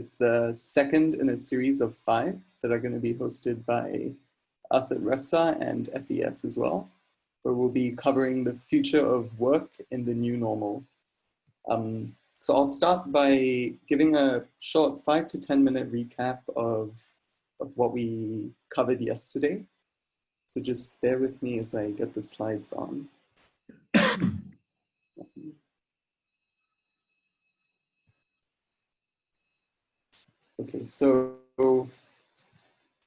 It's the second in a series of 5 that are going to be hosted by us at REFSA and FES as well, where we'll be covering the future of work in the new normal. So I'll start by giving a short 5 to 10 minute recap of what we covered yesterday. So just bear with me as I get the slides on. Okay, so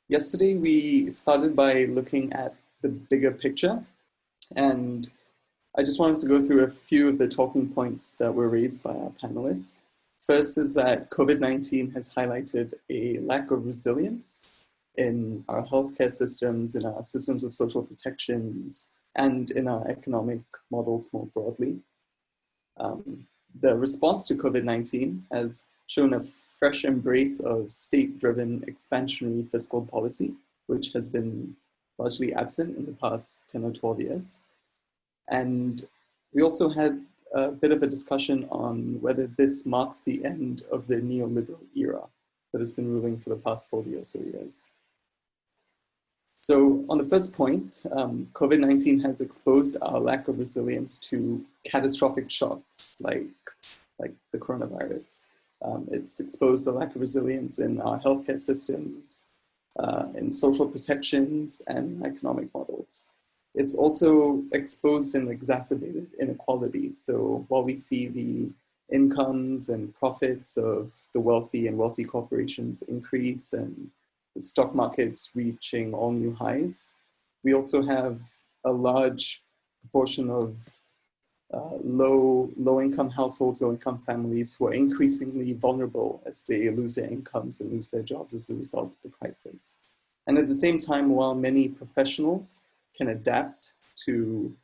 yesterday we started by looking at the bigger picture, and I just wanted to go through a few of the talking points that were raised by our panelists. First is that COVID-19 has highlighted a lack of resilience in our healthcare systems, in our systems of social protections, and in our economic models more broadly. The response to COVID-19 has shown a fresh embrace of state-driven expansionary fiscal policy, which has been largely absent in the past 10 or 12 years. And we also had a bit of a discussion on whether this marks the end of the neoliberal era that has been ruling for the past 40 or so years. So on the first point, COVID-19 has exposed our lack of resilience to catastrophic shocks like the coronavirus. It's exposed the lack of resilience in our healthcare systems, in social protections and economic models. It's also exposed and exacerbated inequality. So while we see the incomes and profits of the wealthy and wealthy corporations increase and the stock markets reaching all new highs, we also have a large proportion of low-income households, low-income families who are increasingly vulnerable as they lose their incomes and lose their jobs as a result of the crisis. And at the same time, while many professionals can adapt to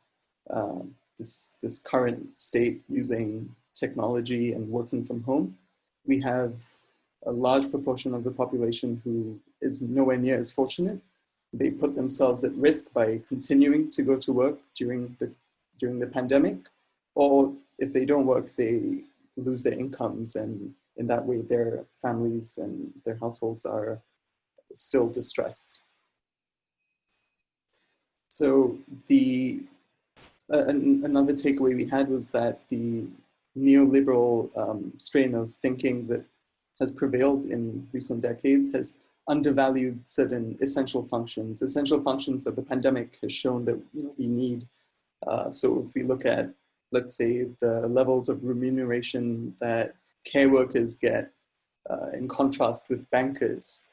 this current state using technology and working from home, we have a large proportion of the population who is nowhere near as fortunate. They put themselves at risk by continuing to go to work during the pandemic, or if they don't work, they lose their incomes, and in that way their families and their households are still distressed. So another takeaway we had was that the neoliberal strain of thinking that has prevailed in recent decades has undervalued certain essential functions that the pandemic has shown that we need. So if we look at, let's say, the levels of remuneration that care workers get in contrast with bankers,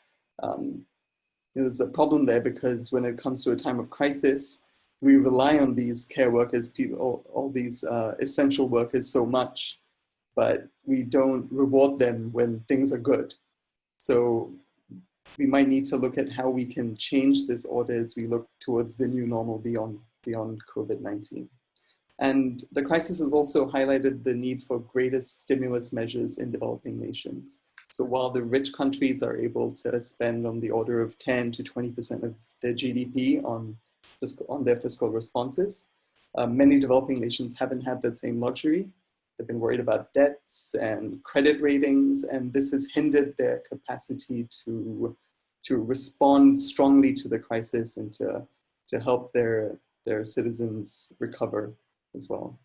there's a problem there, because when it comes to a time of crisis, we rely on these care workers, all these essential workers so much, but we don't reward them when things are good. So we might need to look at how we can change this order as we look towards the new normal beyond COVID-19. And the crisis has also highlighted the need for greater stimulus measures in developing nations. So while the rich countries are able to spend on the order of 10 to 20% of their GDP on their fiscal responses, many developing nations haven't had that same luxury. They've been worried about debts and credit ratings, and this has hindered their capacity to respond strongly to the crisis and to help their citizens recover as well.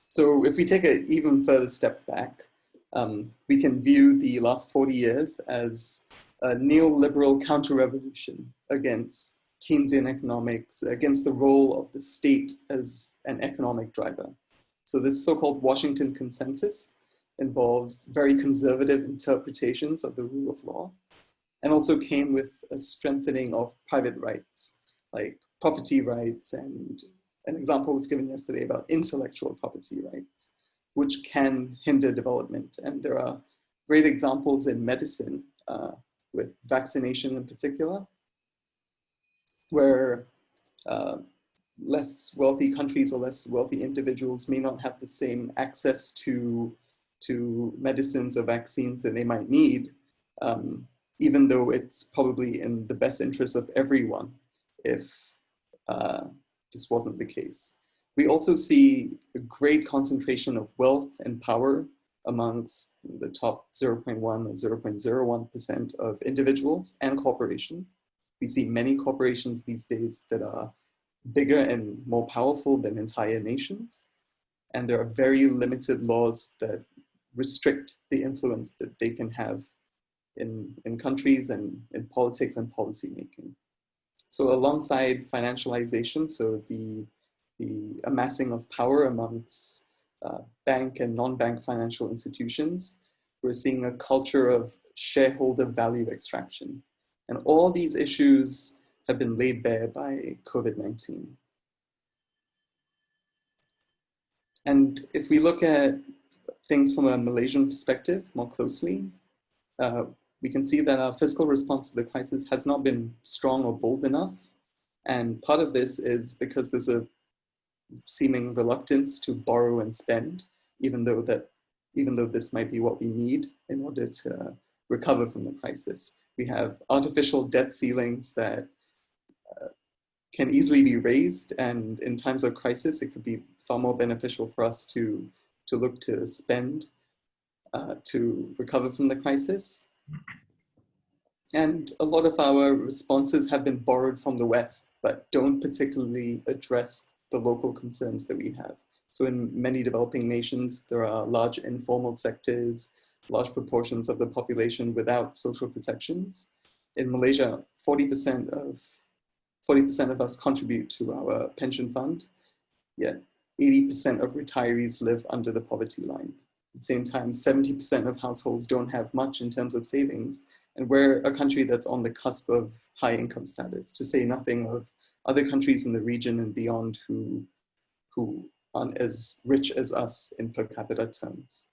So if we take an even further step back, we can view the last 40 years as a neoliberal counter-revolution against Keynesian economics, against the role of the state as an economic driver. So this so-called Washington consensus involves very conservative interpretations of the rule of law, and also came with a strengthening of private rights, like property rights, and an example was given yesterday about intellectual property rights, which can hinder development. And there are great examples in medicine, with vaccination in particular, where less wealthy countries or less wealthy individuals may not have the same access to medicines or vaccines that they might need, even though it's probably in the best interest of everyone if this wasn't the case. We also see a great concentration of wealth and power amongst the top 0.1 or 0.01% of individuals and corporations. We see many corporations these days that are bigger and more powerful than entire nations. And there are very limited laws that restrict the influence that they can have in countries and in politics and policy making. So alongside financialization, so the amassing of power amongst bank and non-bank financial institutions, we're seeing a culture of shareholder value extraction. And all these issues have been laid bare by COVID-19. And if we look at things from a Malaysian perspective more closely, we can see that our fiscal response to the crisis has not been strong or bold enough. And part of this is because there's a seeming reluctance to borrow and spend, even though this might be what we need in order to recover from the crisis. We have artificial debt ceilings that can easily be raised, and in times of crisis, it could be far more beneficial for us to look to spend to recover from the crisis. And a lot of our responses have been borrowed from the West, but don't particularly address the local concerns that we have. So in many developing nations, there are large informal sectors, large proportions of the population without social protections. In Malaysia, 40% of us contribute to our pension fund, yet 80% of retirees live under the poverty line. At the same time, 70% of households don't have much in terms of savings, and we're a country that's on the cusp of high income status, to say nothing of other countries in the region and beyond who aren't as rich as us in per capita terms.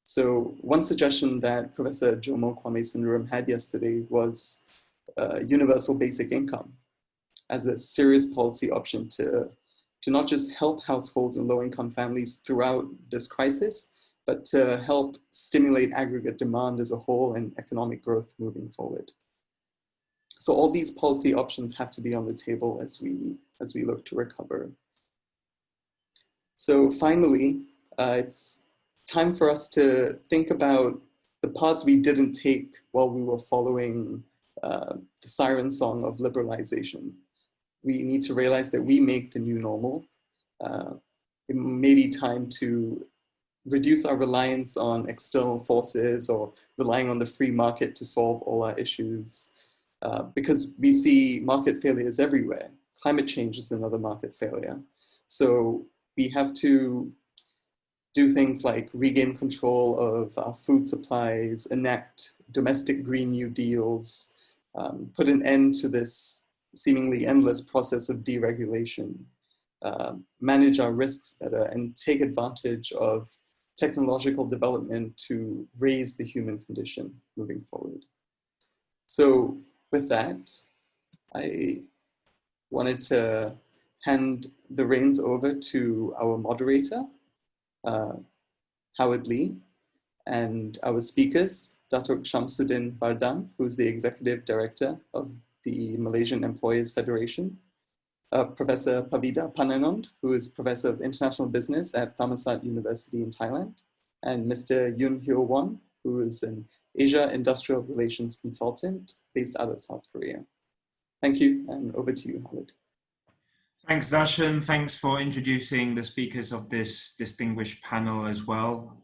So one suggestion that Professor Jomo Kwame Sundaram had yesterday was universal basic income as a serious policy option to not just help households and low-income families throughout this crisis, but to help stimulate aggregate demand as a whole and economic growth moving forward. So all these policy options have to be on the table as we look to recover. So finally, it's time for us to think about the paths we didn't take while we were following the siren song of liberalization. We need to realize that we make the new normal. It may be time to reduce our reliance on external forces or relying on the free market to solve all our issues, because we see market failures everywhere. Climate change is another market failure. So we have to do things like regain control of our food supplies, enact domestic Green New Deals, put an end to this seemingly endless process of deregulation, manage our risks better, and take advantage of technological development to raise the human condition moving forward. So with that, I wanted to hand the reins over to our moderator, Howard Lee, and our speakers, Datuk Shamsuddin Bardan, who's the Executive Director of the Malaysian Employers Federation, Professor Pavida Pananond, who is Professor of International Business at Thammasat University in Thailand, and Mr. Yoon Hyo Won, who is an Asia Industrial Relations Consultant based out of South Korea. Thank you, and over to you, Howard. Thanks, Darshan. Thanks for introducing the speakers of this distinguished panel as well.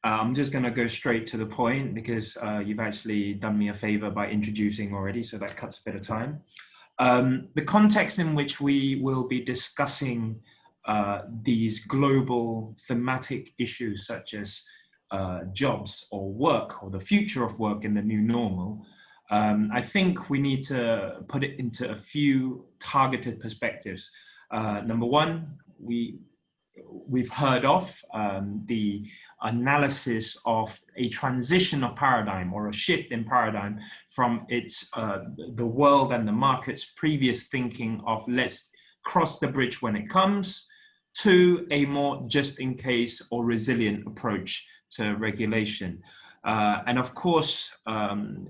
I'm just going to go straight to the point because you've actually done me a favor by introducing already, so that cuts a bit of time. The context in which we will be discussing these global thematic issues such as jobs or work or the future of work in the new normal, I think we need to put it into a few targeted perspectives. Number one, we've heard of the analysis of a transition of paradigm or a shift in paradigm from the world and the market's previous thinking of let's cross the bridge when it comes to a more just in case or resilient approach to regulation. And of course,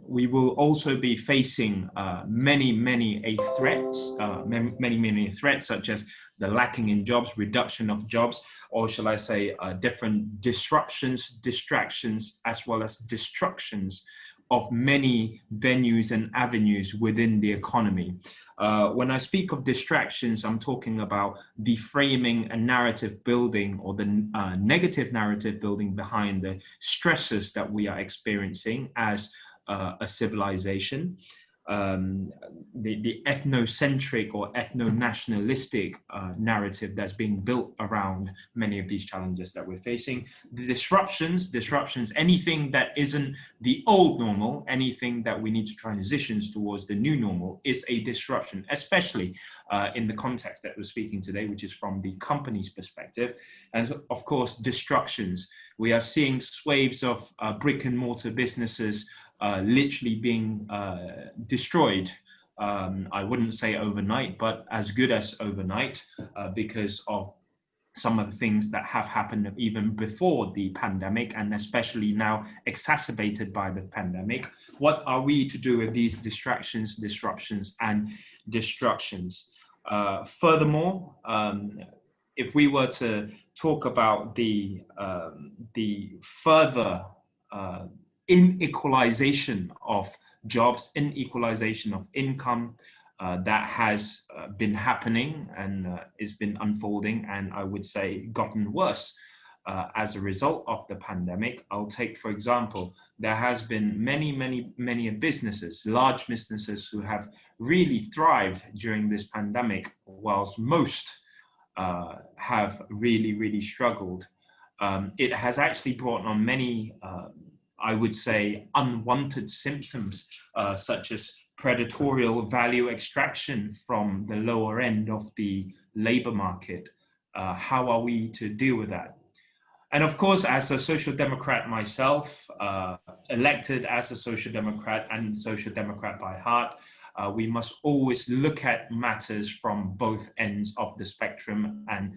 we will also be facing many threats, such as the lacking in jobs, reduction of jobs, or shall I say, different disruptions, distractions, as well as destructions of many venues and avenues within the economy. When I speak of distractions, I'm talking about the framing and narrative building, or the negative narrative building behind the stresses that we are experiencing as a civilization. The ethnocentric or ethno-nationalistic narrative that's being built around many of these challenges that we're facing. The disruptions, anything that isn't the old normal, anything that we need to transition towards the new normal is a disruption, especially in the context that we're speaking today, which is from the company's perspective. And so, of course, destructions. We are seeing swaths of brick and mortar businesses literally being destroyed. I wouldn't say overnight, but as good as overnight, because of some of the things that have happened even before the pandemic, and especially now exacerbated by the pandemic. What are we to do with these distractions, disruptions, and destructions? Furthermore, if we were to talk about the further inequalization of jobs, inequalization of income that has been happening and it's been unfolding, and I would say gotten worse as a result of the pandemic. I'll take, for example, there has been many businesses, large businesses, who have really thrived during this pandemic, whilst most have really struggled. It has actually brought on many I would say, unwanted symptoms, such as predatorial value extraction from the lower end of the labor market. How are we to deal with that? And of course, as a social democrat myself, elected as a social democrat and social democrat by heart, we must always look at matters from both ends of the spectrum and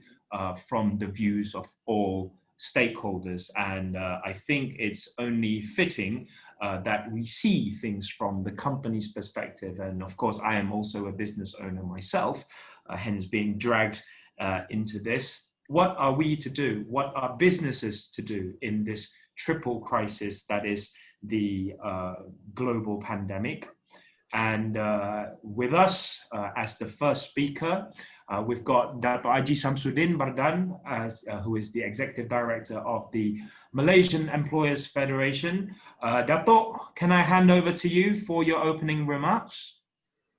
from the views of all stakeholders. And I think it's only fitting that we see things from the company's perspective. And of course, I am also a business owner myself, hence being dragged into this. What are we to do? What are businesses to do in this triple crisis that is the global pandemic? And with us as the first speaker, we've got Dato' Haji Samsudin Bardan, who is the Executive Director of the Malaysian Employers Federation. Dato', can I hand over to you for your opening remarks?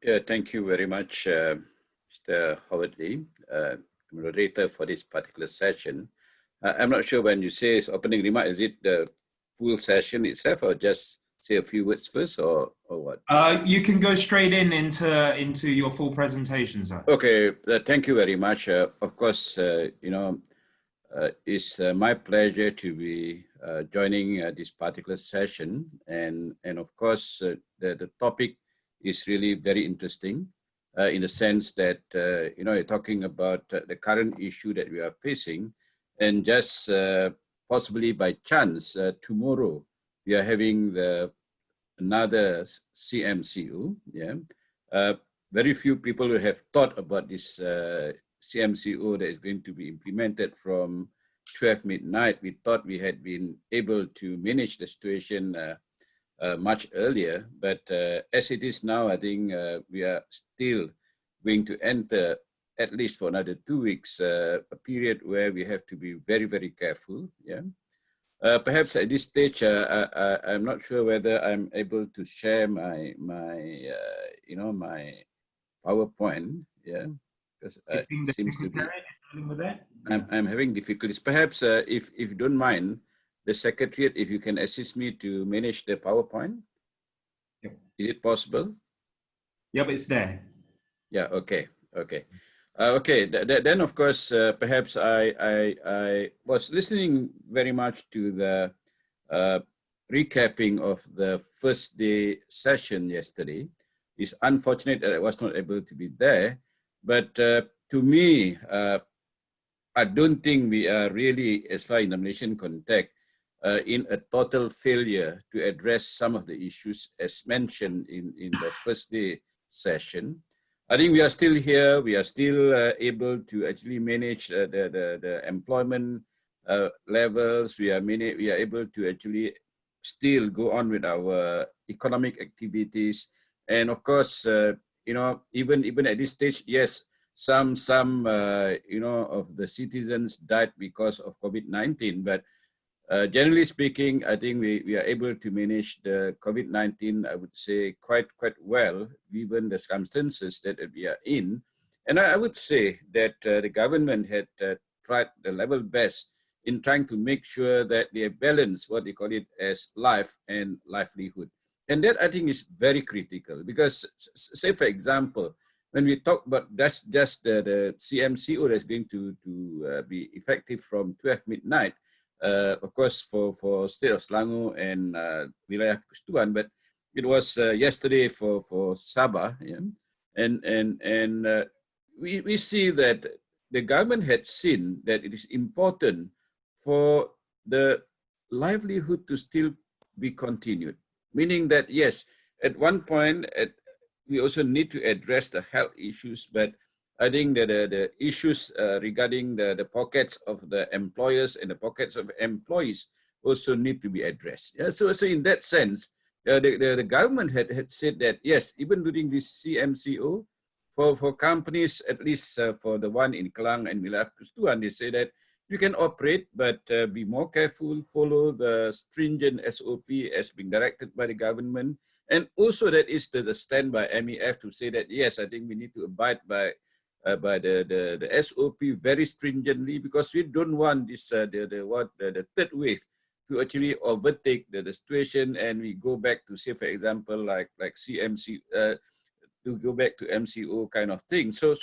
Yeah, thank you very much, Mr. Howard Lee, moderator for this particular session. I'm not sure when you say it's opening remark, is it the full session itself or just say a few words first or what? You can go straight into your full presentation, sir. Okay, thank you very much. Of course, it's my pleasure to be joining this particular session. And of course, the topic is really very interesting in the sense that, you're talking about the current issue that we are facing, and just possibly by chance, tomorrow, we are having another CMCU. Yeah, very few people will have thought about this CMCU that is going to be implemented from 12 midnight. We thought we had been able to manage the situation much earlier, but as it is now, I think we are still going to enter, at least for another 2 weeks, a period where we have to be very careful. Yeah. Perhaps at this stage, I'm not sure whether I'm able to share my PowerPoint. Yeah, because it seems to be I'm having difficulties. Perhaps if you don't mind, the Secretariat, if you can assist me to manage the PowerPoint. Yep. Is it possible? Yep, it's there. Yeah. Okay. Then of course, perhaps I was listening very much to the recapping of the first day session yesterday. It's unfortunate that I was not able to be there, but to me, I don't think we are really, as far in the Malaysian context, in a total failure to address some of the issues as mentioned in the first day session. I think we are still here. We are still able to actually manage the employment levels. We are able to actually still go on with our economic activities. And of course, even at this stage, yes, some of the citizens died because of COVID-19, but generally speaking, I think we are able to manage the COVID-19, I would say, quite well, given the circumstances that we are in. And I would say that the government had tried the level best in trying to make sure that they balance what they call it as life and livelihood. And that I think is very critical because, say for example, when we talk about that's just the CMCO that's going to be effective from 12 midnight, of course, for state of Selangor and wilayah Persekutuan, but it was yesterday for Sabah, yeah? and we see that the government had seen that it is important for the livelihood to still be continued, meaning that yes, at one point we also need to address the health issues, but I think that the issues regarding the pockets of the employers and the pockets of employees also need to be addressed. Yeah, so in that sense, the government had said that, yes, even during this CMCO, for companies, at least for the one in Kelang and wilayah Persekutuan, they say that you can operate, but be more careful, follow the stringent SOP as being directed by the government. And also that is the stand by MEF to say that, yes, I think we need to abide by the SOP very stringently because we don't want this the third wave to actually overtake the situation and we go back to, say for example, like CMC to go back to MCO kind of thing. So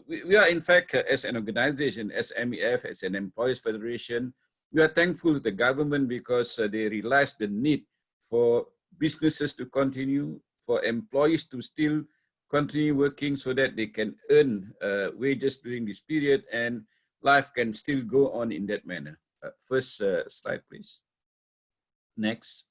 we are in fact as an organization, as MEF, as an employees federation, we are thankful to the government because they realized the need for businesses to continue, for employees to still continue working so that they can earn wages during this period and life can still go on in that manner. First slide, please. Next.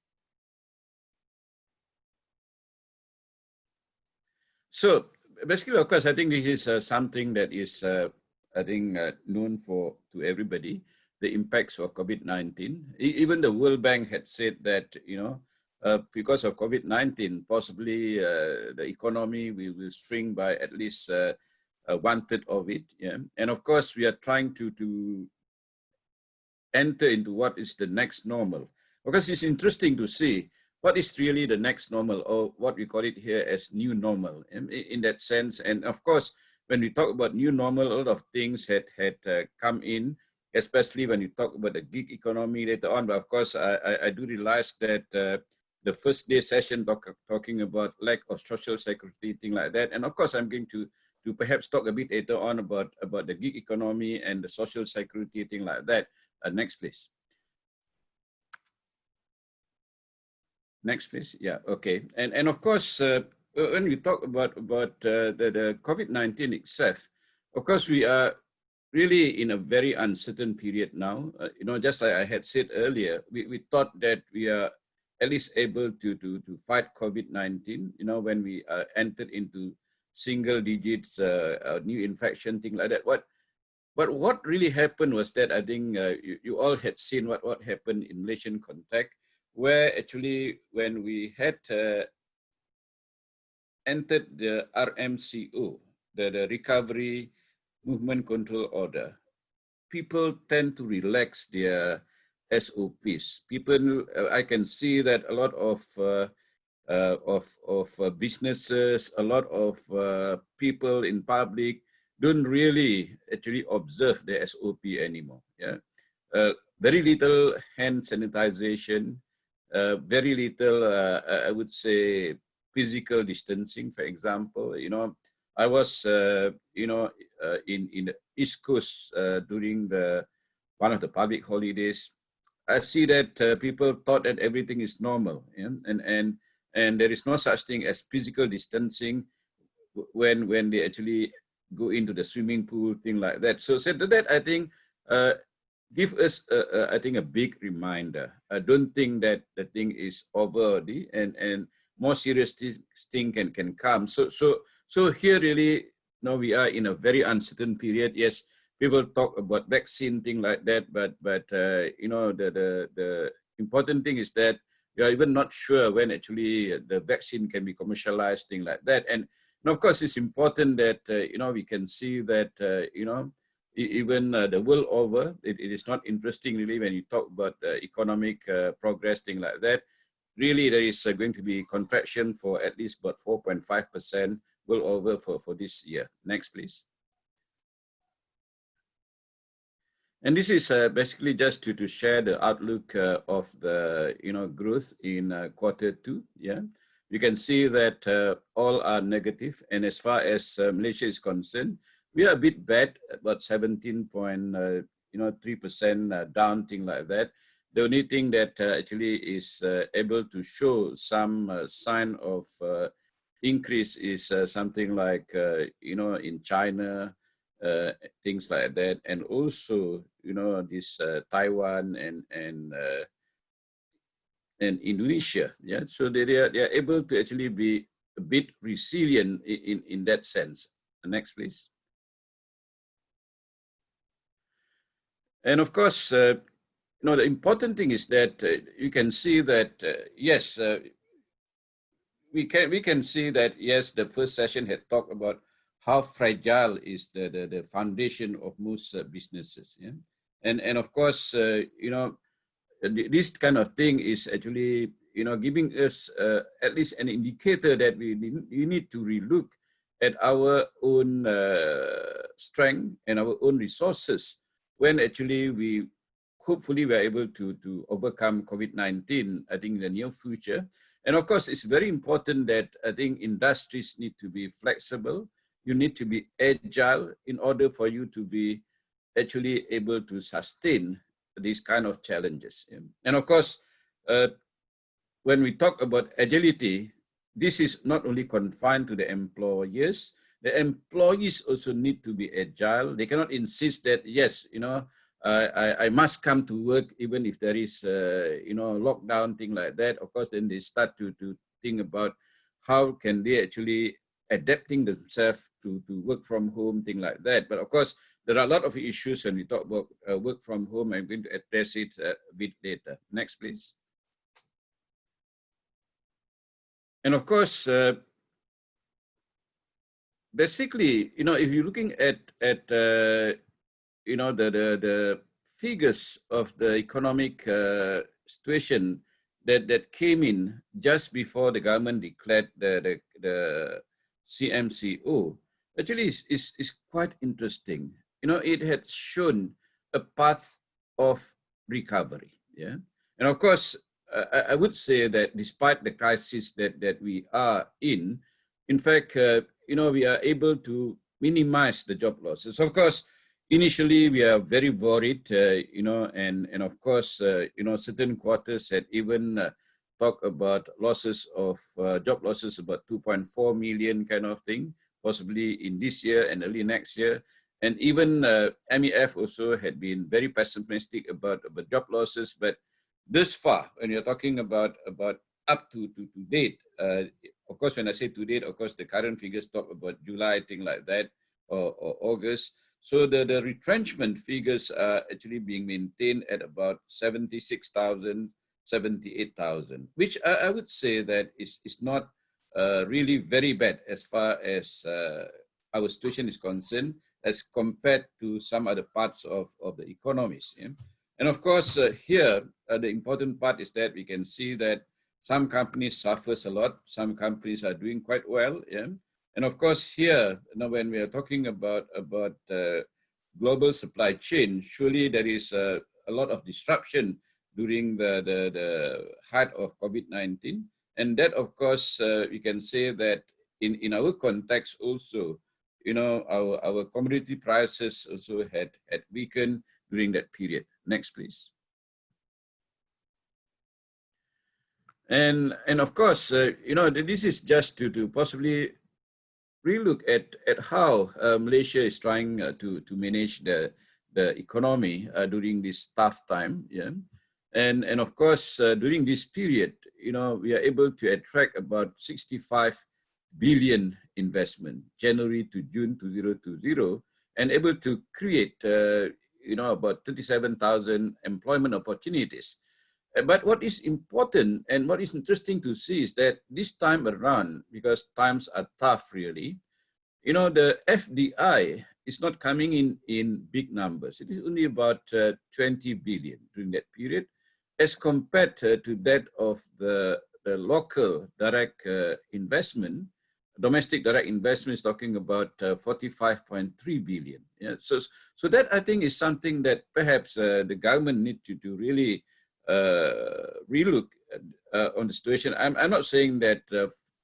So basically, of course, I think this is something that is, I think, known to everybody, the impacts of COVID-19. Even the World Bank had said that, because of COVID-19, possibly the economy will shrink by at least 1/3 of it. Yeah? And of course, we are trying to enter into what is the next normal. Because it's interesting to see what is really the next normal, or what we call it here as new normal in that sense. And of course, when we talk about new normal, a lot of things had come in, especially when you talk about the gig economy later on. But of course, I do realize that the first day session talking about lack of social security, thing like that. And of course, I'm going to perhaps talk a bit later on about the gig economy and the social security, thing like that. Next, please. Next, please. Yeah, okay. And of course, when we talk about the COVID-19 itself, of course, we are really in a very uncertain period now. Just like I had said earlier, we thought that we are at least able to fight COVID-19, when we entered into single digits, new infection, thing like that. But what really happened was that I think you all had seen what happened in Malaysian context, where actually when we had entered the RMCO, the Recovery Movement Control Order, people tend to relax their SOPs. People, I can see that a lot of businesses, a lot of people in public don't really actually observe the SOP anymore. Yeah, very little hand sanitization, very little, I would say, physical distancing. For example, I was, in the East Coast during one of the public holidays. I see that people thought that everything is normal, yeah? and there is no such thing as physical distancing when they actually go into the swimming pool, thing like that. So said that, I think give us, I think, a big reminder. I don't think that the thing is over already, and more serious thing can come. So here really, now we are in a very uncertain period. Yes, people talk about vaccine, thing like that, but you know, the important thing is that we are even not sure when actually the vaccine can be commercialized, thing like that. And of course, it's important that you know, we can see that you know, even the world over, it is not interesting really when you talk about economic progress, thing like that. Really, there is going to be contraction for at least about 4.5% world over for this year. Next, please. And this is basically just to share the outlook of the, you know, growth in Q2. Yeah, you can see that all are negative, and as far as Malaysia is concerned, we are a bit bad, about 17.3% down, thing like that. The only thing that actually is able to show some sign of increase is something like you know, in China. Things like that, and also, you know, this Taiwan and Indonesia. Yeah, so they are able to actually be a bit resilient in that sense. Next, please. And of course, you know, the important thing is that you can see that yes, we can see that yes, the first session had talked about how fragile is the foundation of most businesses. Yeah? And of course, you know, this kind of thing is actually, you know, giving us at least an indicator that we need to relook at our own strength and our own resources when actually we hopefully we are able to overcome COVID-19, I think, in the near future. And of course, it's very important that I think industries need to be flexible. You need to be agile in order for you to be actually able to sustain these kind of challenges. And of course, when we talk about agility, this is not only confined to the employers. The employees also need to be agile. They cannot insist that, yes, you know, I must come to work even if there is, you know, lockdown, thing like that. Of course, then they start to think about how can they actually adapting themselves to work from home, thing like that. But of course, there are a lot of issues when we talk about work from home. I'm going to address it a bit later. Next, please. And of course, basically, you know, if you're looking at you know, the figures of the economic situation that came in just before the government declared the CMCO, actually is quite interesting. You know, it had shown a path of recovery. Yeah, and of course, I would say that despite the crisis that we are in fact, you know, we are able to minimize the job losses. Of course, initially we are very worried, you know, and of course, you know, certain quarters had even talked about losses of job losses about 2.4 million kind of thing, possibly in this year and early next year. And even MEF also had been very pessimistic about job losses. But this far, when you're talking about up to date, of course, when I say to date, of course, the current figures talk about July, thing like that, or August. So the retrenchment figures are actually being maintained at about 76,000, 78,000, which I would say that is not really very bad as far as our situation is concerned, as compared to some other parts of the economies. Yeah? And of course, here, the important part is that we can see that some companies suffers a lot, some companies are doing quite well. Yeah? And of course, here, you know, when we are talking about global supply chain, surely there is a lot of disruption during the height of COVID-19. And that, of course, we can say that in our context also, you know, our commodity prices also had weakened during that period. Next, please. And of course, you know, this is just to possibly relook at how Malaysia is trying to manage the the economy during this tough time. Yeah. And of course, during this period, we are able to attract about 65 billion investment, January to June 2020, and able to create, about 37,000 employment opportunities. But what is important and what is interesting to see is that this time around, because times are tough really, the FDI is not coming in big numbers. It is only about 20 billion during that period, as compared to that of the local direct investment. Domestic direct investment is talking about 45.3 billion. Yeah, so that I think is something that perhaps the government need to really relook on the situation. I'm not saying that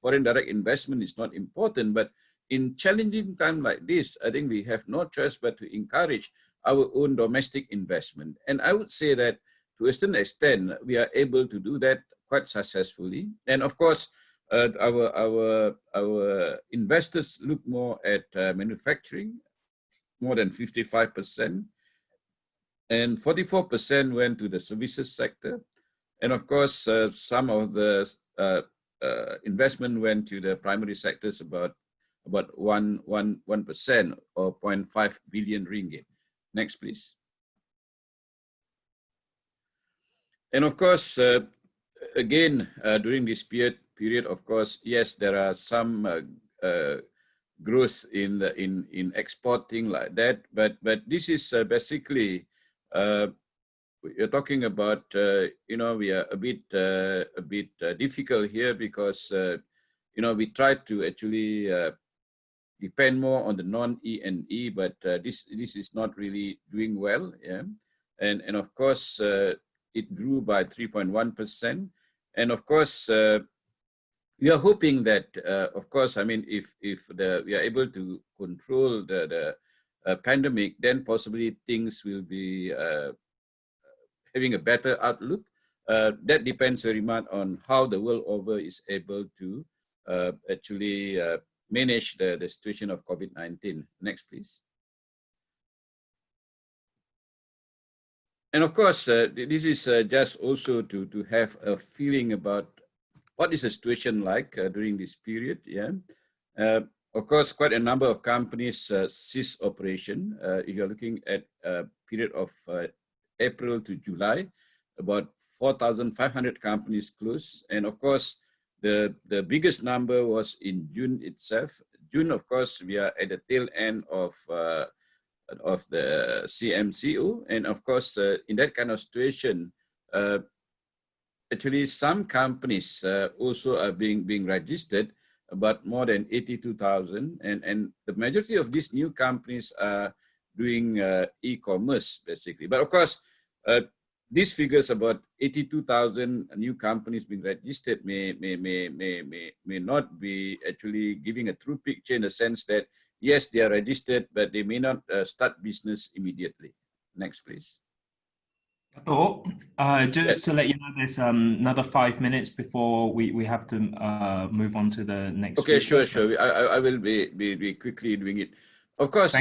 foreign direct investment is not important, but in challenging time like this, I think we have no choice but to encourage our own domestic investment. And I would say that to a certain extent, we are able to do that quite successfully. And of course, our investors look more at manufacturing, more than 55%, and 44% went to the services sector. And of course, some of the investment went to the primary sectors, about 1% or 0.5 billion ringgit. Next, please. And of course, again, during this period, of course, yes, there are some growth in exporting like that, but this is basically you're talking about we are a bit difficult here because we try to actually depend more on the non-E&E, but this is not really doing well. Yeah, and of course it grew by 3.1%, and of course we are hoping that of course, I mean, if we are able to control the pandemic, then possibly things will be having a better outlook. That depends very much on how the world over is able to actually manage the situation of COVID-19. Next, please. And of course, this is just also to have a feeling about what is the situation like during this period. Yeah. Of course, quite a number of companies cease operation. If you're looking at a period of April to July, about 4,500 companies closed. And of course, the biggest number was in June itself. June, of course, we are at the tail end of the CMCO. And of course, in that kind of situation, actually some companies also are being registered, about more than 82,000. And the majority of these new companies are doing e-commerce, basically. But of course, these figures about 82,000 new companies being registered may not be actually giving a true picture, in the sense that, yes, they are registered, but they may not start business immediately. Next, please. Just to let you know, there's another 5 minutes before we have to move on to the next. Okay, sure. I will be quickly doing it. Of course,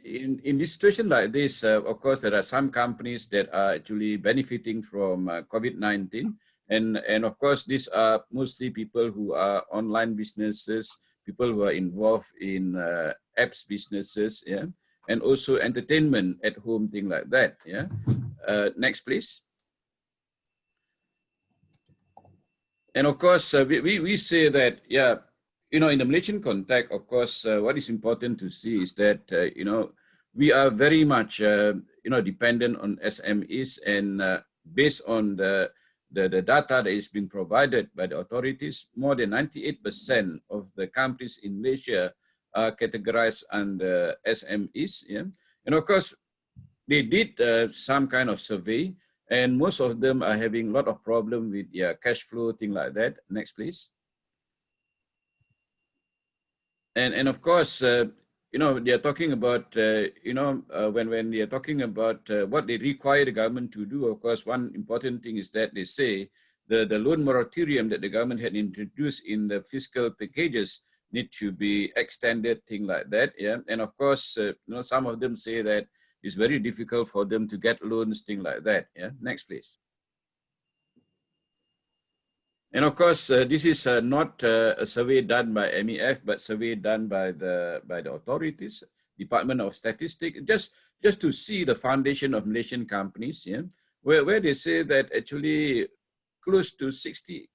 in this situation like this, of course, there are some companies that are actually benefiting from COVID-19. And of course, these are mostly people who are online businesses, people who are involved in apps businesses, yeah, and also entertainment at home, thing like that, yeah. Next, please. And of course, we say that, yeah, in the Malaysian context, of course, what is important to see is that, we are very much, dependent on SMEs, and based on the data that is being provided by the authorities, more than 98% of the companies in Malaysia are categorized under SMEs. Yeah? And of course, they did some kind of survey, and most of them are having a lot of problem with cash flow, thing like that. Next, please. And of course, they are talking about, when they are talking about what they require the government to do, of course, one important thing is that they say the loan moratorium that the government had introduced in the fiscal packages need to be extended, thing like that. Yeah, and of course, some of them say that it's very difficult for them to get loans, thing like that. Yeah, next please. And of course, this is not a survey done by MEF, but survey done by the authorities, Department of Statistics, just to see the foundation of Malaysian companies. Yeah, where they say that actually close to 68%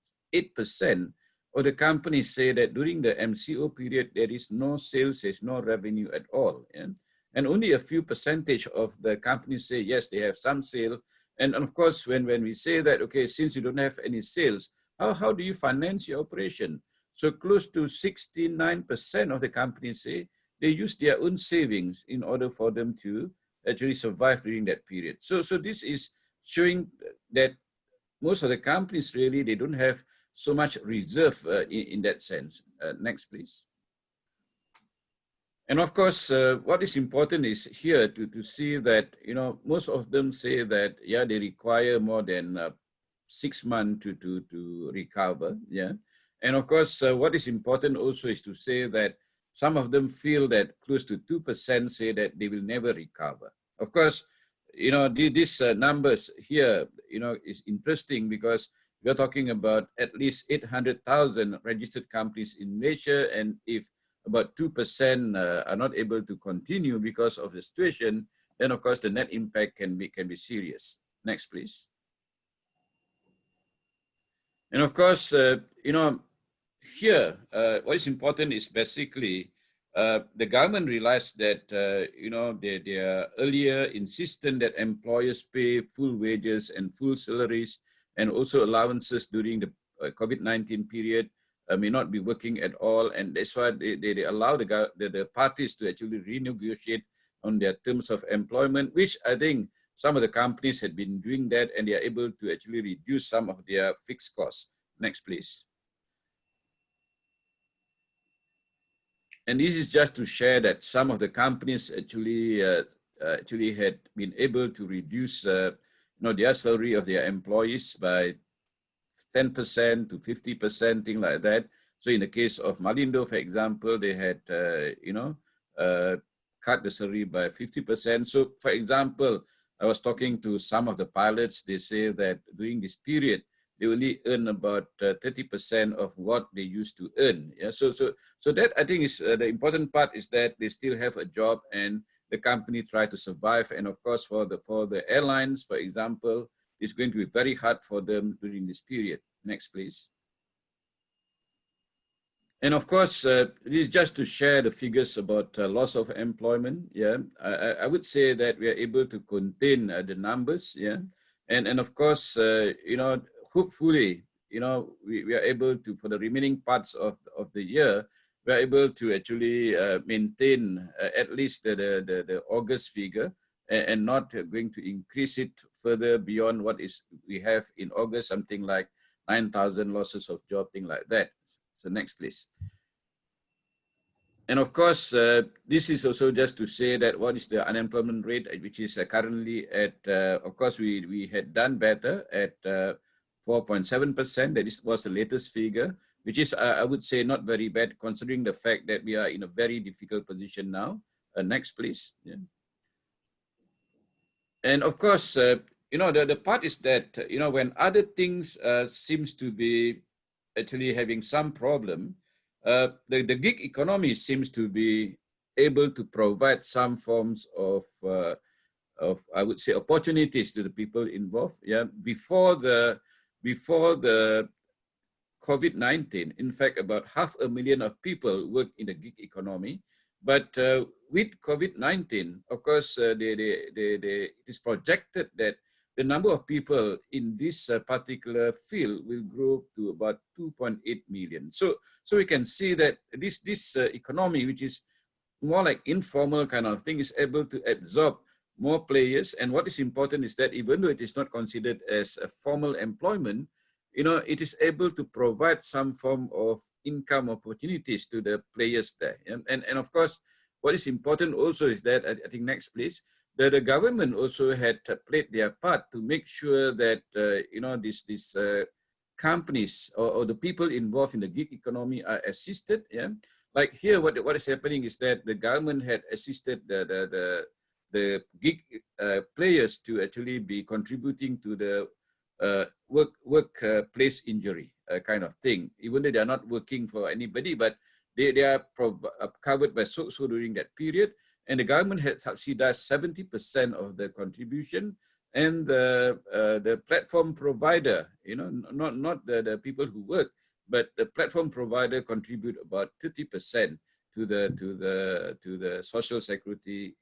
of the companies say that during the MCO period there is no sales, there's no revenue at all. Yeah? And only a few percentage of the companies say yes, they have some sale. And of course, when we say that, okay, since you don't have any sales, how do you finance your operation? So close to 69% of the companies say they use their own savings in order for them to actually survive during that period. So this is showing that most of the companies really, they don't have so much reserve in that sense. Next, please. And of course, what is important is here to see that, most of them say that, yeah, they require more than 6 months to recover. Yeah. And of course, what is important also is to say that some of them feel that close to 2% say that they will never recover. Of course, these numbers here, is interesting because we're talking about at least 800,000 registered companies in Malaysia, and if about 2% are not able to continue because of the situation, then of course the net impact can be serious. Next, please. And of course, here, what is important is basically the government realized that, they are earlier insistent that employers pay full wages and full salaries and also allowances during the COVID-19 period may not be working at all. And that's why they allow the parties to actually renegotiate on their terms of employment, which I think some of the companies had been doing that, and they are able to actually reduce some of their fixed costs. Next, please. And this is just to share that some of the companies actually had been able to reduce their salary of their employees by 10% to 50%, thing like that. So in the case of Malindo, for example, they had cut the salary by 50%. So for example, I was talking to some of the pilots. They say that during this period, they only earn about 30% of what they used to earn. Yeah, so that I think is the important part, is that they still have a job and the company try to survive. And of course, for the airlines, for example, it's going to be very hard for them during this period. Next, please. And of course, this is just to share the figures about loss of employment. Yeah, I would say that we are able to contain the numbers. Yeah, and of course, hopefully, we are able to, for the remaining parts of the year, we are able to actually maintain at least the August figure, and not going to increase it further beyond what we have in August, something like 9,000 losses of job, thing like that. So next, please. And of course, this is also just to say that what is the unemployment rate, which is currently at, of course, we had done better at 4.7%. That was the latest figure, which is, I would say, not very bad considering the fact that we are in a very difficult position now. Next, please. Yeah. And of course, the part is that, when other things seems to be actually having some problem, the gig economy seems to be able to provide some forms of I would say, opportunities to the people involved. Yeah, before the COVID-19, in fact, about 500,000 of people work in the gig economy. But with COVID-19, of course, it is projected that the number of people in this particular field will grow to about 2.8 million. So we can see that this economy, which is more like informal kind of thing, is able to absorb more players. And what is important is that even though it is not considered as a formal employment, it is able to provide some form of income opportunities to the players there. And of course, what is important also is that, I think next please, that the government also had played their part to make sure that, these companies or the people involved in the gig economy are assisted. Yeah. like here, what is happening is that the government had assisted the gig players to actually be contributing to the workplace injury kind of thing, even though they are not working for anybody, but they are covered by SOCSO during that period, and the government had subsidized 70% of the contribution, and the platform provider, you know, not the people who work, but the platform provider contribute about 30% to the social security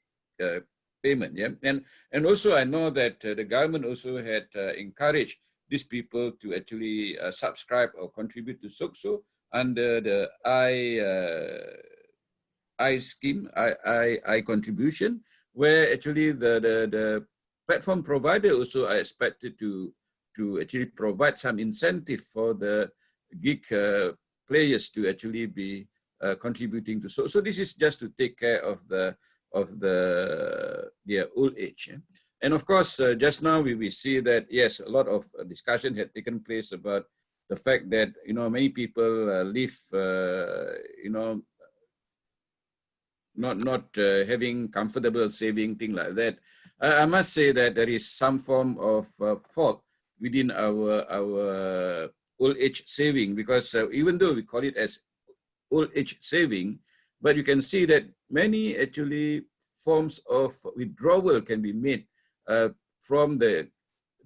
payment. Yeah, and also I know that the government also had encouraged these people to actually subscribe or contribute to SOCSO under the I scheme, I contribution, where actually the platform provider also are expected to actually provide some incentive for the gig players to actually be contributing to. So this is just to take care of their old age. Yeah? And of course, just now we see that, yes, a lot of discussion had taken place about the fact that, you know, many people live, you know, not having comfortable saving, thing like that. I must say that there is some form of fault within our old age saving, because even though we call it as old age saving, but you can see that many actually forms of withdrawal can be made from the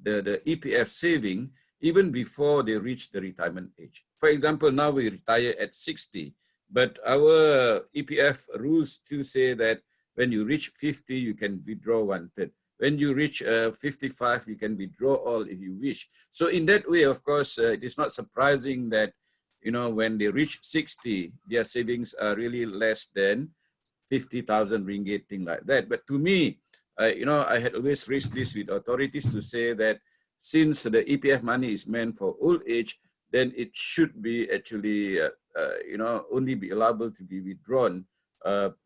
EPF saving even before they reach the retirement age. For example, now we retire at 60, but our EPF rules still say that when you reach 50, you can withdraw 1/3. When you reach 55, you can withdraw all if you wish. So in that way, of course, it is not surprising that, you know, when they reach 60, their savings are really less than 50,000 ringgit, thing like that. But to me, you know, I had always raised this with authorities to say that since the EPF money is meant for old age, then it should be actually, you know, only be allowable to be withdrawn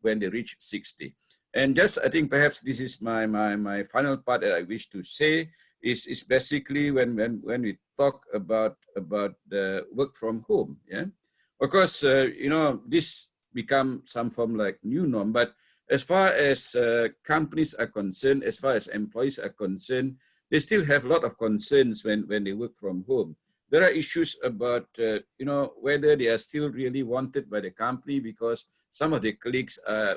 when they reach 60. And just, I think perhaps this is my final part that I wish to say is basically when we talk about the work from home. Yeah, of course, you know, this become some form like new norm, but as far as companies are concerned, as far as employees are concerned, they still have a lot of concerns when they work from home. There are issues about, you know, whether they are still really wanted by the company, because some of the colleagues are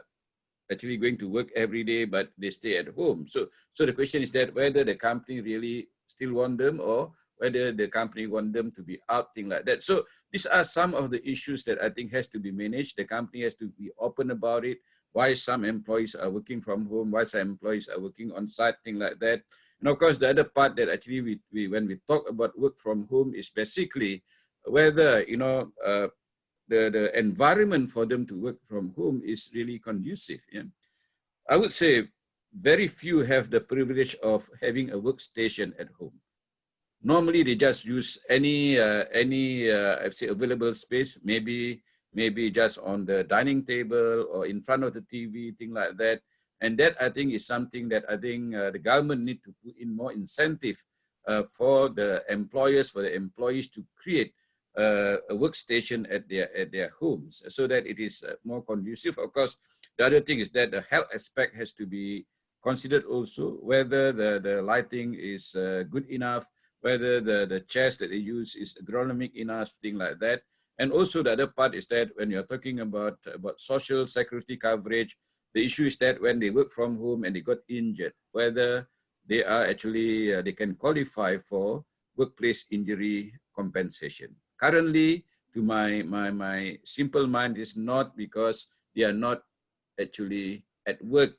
actually going to work every day, but they stay at home. So the question is that whether the company really still want them, or whether the company want them to be out, thing like that. So these are some of the issues that I think has to be managed. The company has to be open about it. Why some employees are working from home, why some employees are working on site, thing like that. And of course, the other part that actually we when we talk about work from home is basically whether, you know, the environment for them to work from home is really conducive. Yeah? I would say very few have the privilege of having a workstation at home. Normally, they just use any I'd say available space, maybe just on the dining table or in front of the TV, thing like that. And that, I think, is something that I think the government need to put in more incentive for the employers, for the employees to create a workstation at their homes, so that it is more conducive. Of course, the other thing is that the health aspect has to be considered also, whether the lighting is good enough, whether the chairs that they use is ergonomic enough, thing like that. And also the other part is that when you're talking about social security coverage, the issue is that when they work from home and they got injured, whether they are actually, they can qualify for workplace injury compensation. Currently, to my simple mind, is not because they are not actually at work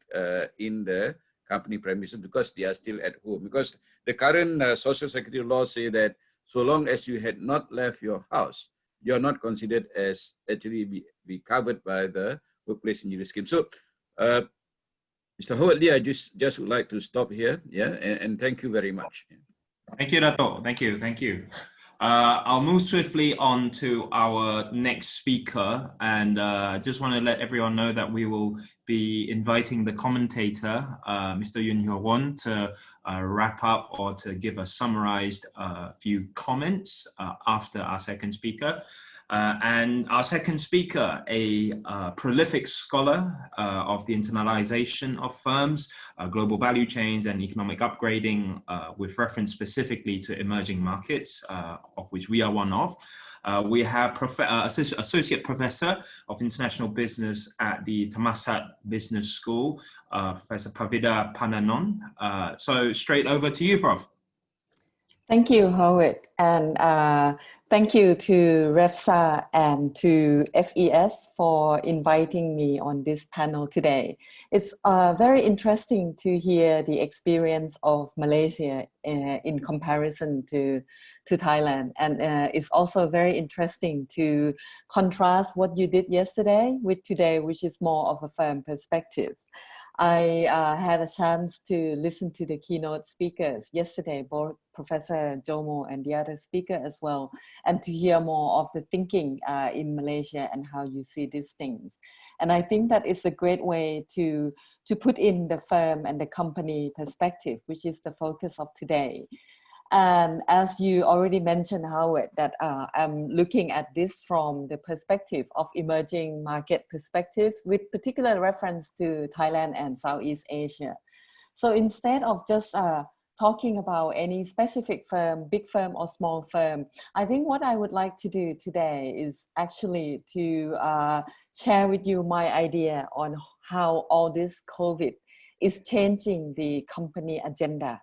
in the company premises, because they are still at home. Because the current social security laws say that so long as you had not left your house, you are not considered as actually be covered by the workplace injury scheme. So, Mr. Howard Lee, I just would like to stop here. Yeah, and thank you very much. Thank you, Dato'. Thank you. I'll move swiftly on to our next speaker, and just want to let everyone know that we will be inviting the commentator, Mr. Yun Hyo Won, to wrap up or to give a summarized few comments after our second speaker. And our second speaker, a prolific scholar of the internalization of firms, global value chains and economic upgrading with reference specifically to emerging markets, of which we are one of. We have Associate Professor of International Business at the Thammasat Business School, Professor Pavida Pananon. So straight over to you, Prof. Thank you, Howard, and thank you to REFSA and to FES for inviting me on this panel today. It's very interesting to hear the experience of Malaysia in comparison to Thailand, and it's also very interesting to contrast what you did yesterday with today, which is more of a firm perspective. I had a chance to listen to the keynote speakers yesterday, both Professor Jomo and the other speaker as well, and to hear more of the thinking in Malaysia and how you see these things. And I think that is a great way to put in the firm and the company perspective, which is the focus of today. And as you already mentioned, Howard, that I'm looking at this from the perspective of emerging market perspective with particular reference to Thailand and Southeast Asia. So instead of just talking about any specific firm, big firm or small firm, I think what I would like to do today is actually to share with you my idea on how all this COVID is changing the company agenda,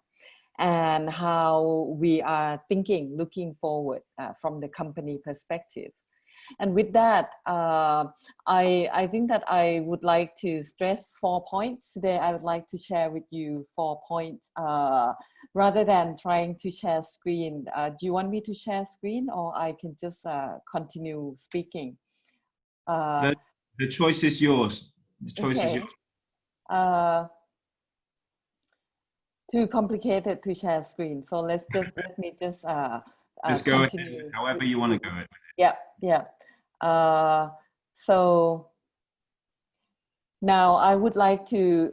and how we are thinking, looking forward from the company perspective. And with that, I think that I would like to stress 4 points. Today, I would like to share with you 4 points rather than trying to share screen. Do you want me to share screen, or I can just continue speaking? The choice is yours. The choice is yours. Too complicated to share screen, so let me just go ahead, however you want to go it. Yeah. So now I would like to,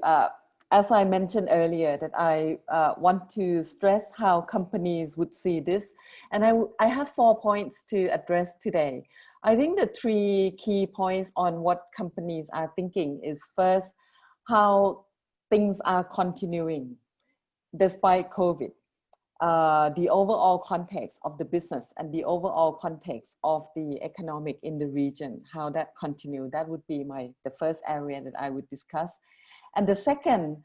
as I mentioned earlier, that I want to stress how companies would see this, and I have 4 points to address today. I think the 3 key points on what companies are thinking is, first, how things are continuing despite COVID, the overall context of the business and the overall context of the economic in the region, how that continue. That would be the first area that I would discuss. And the second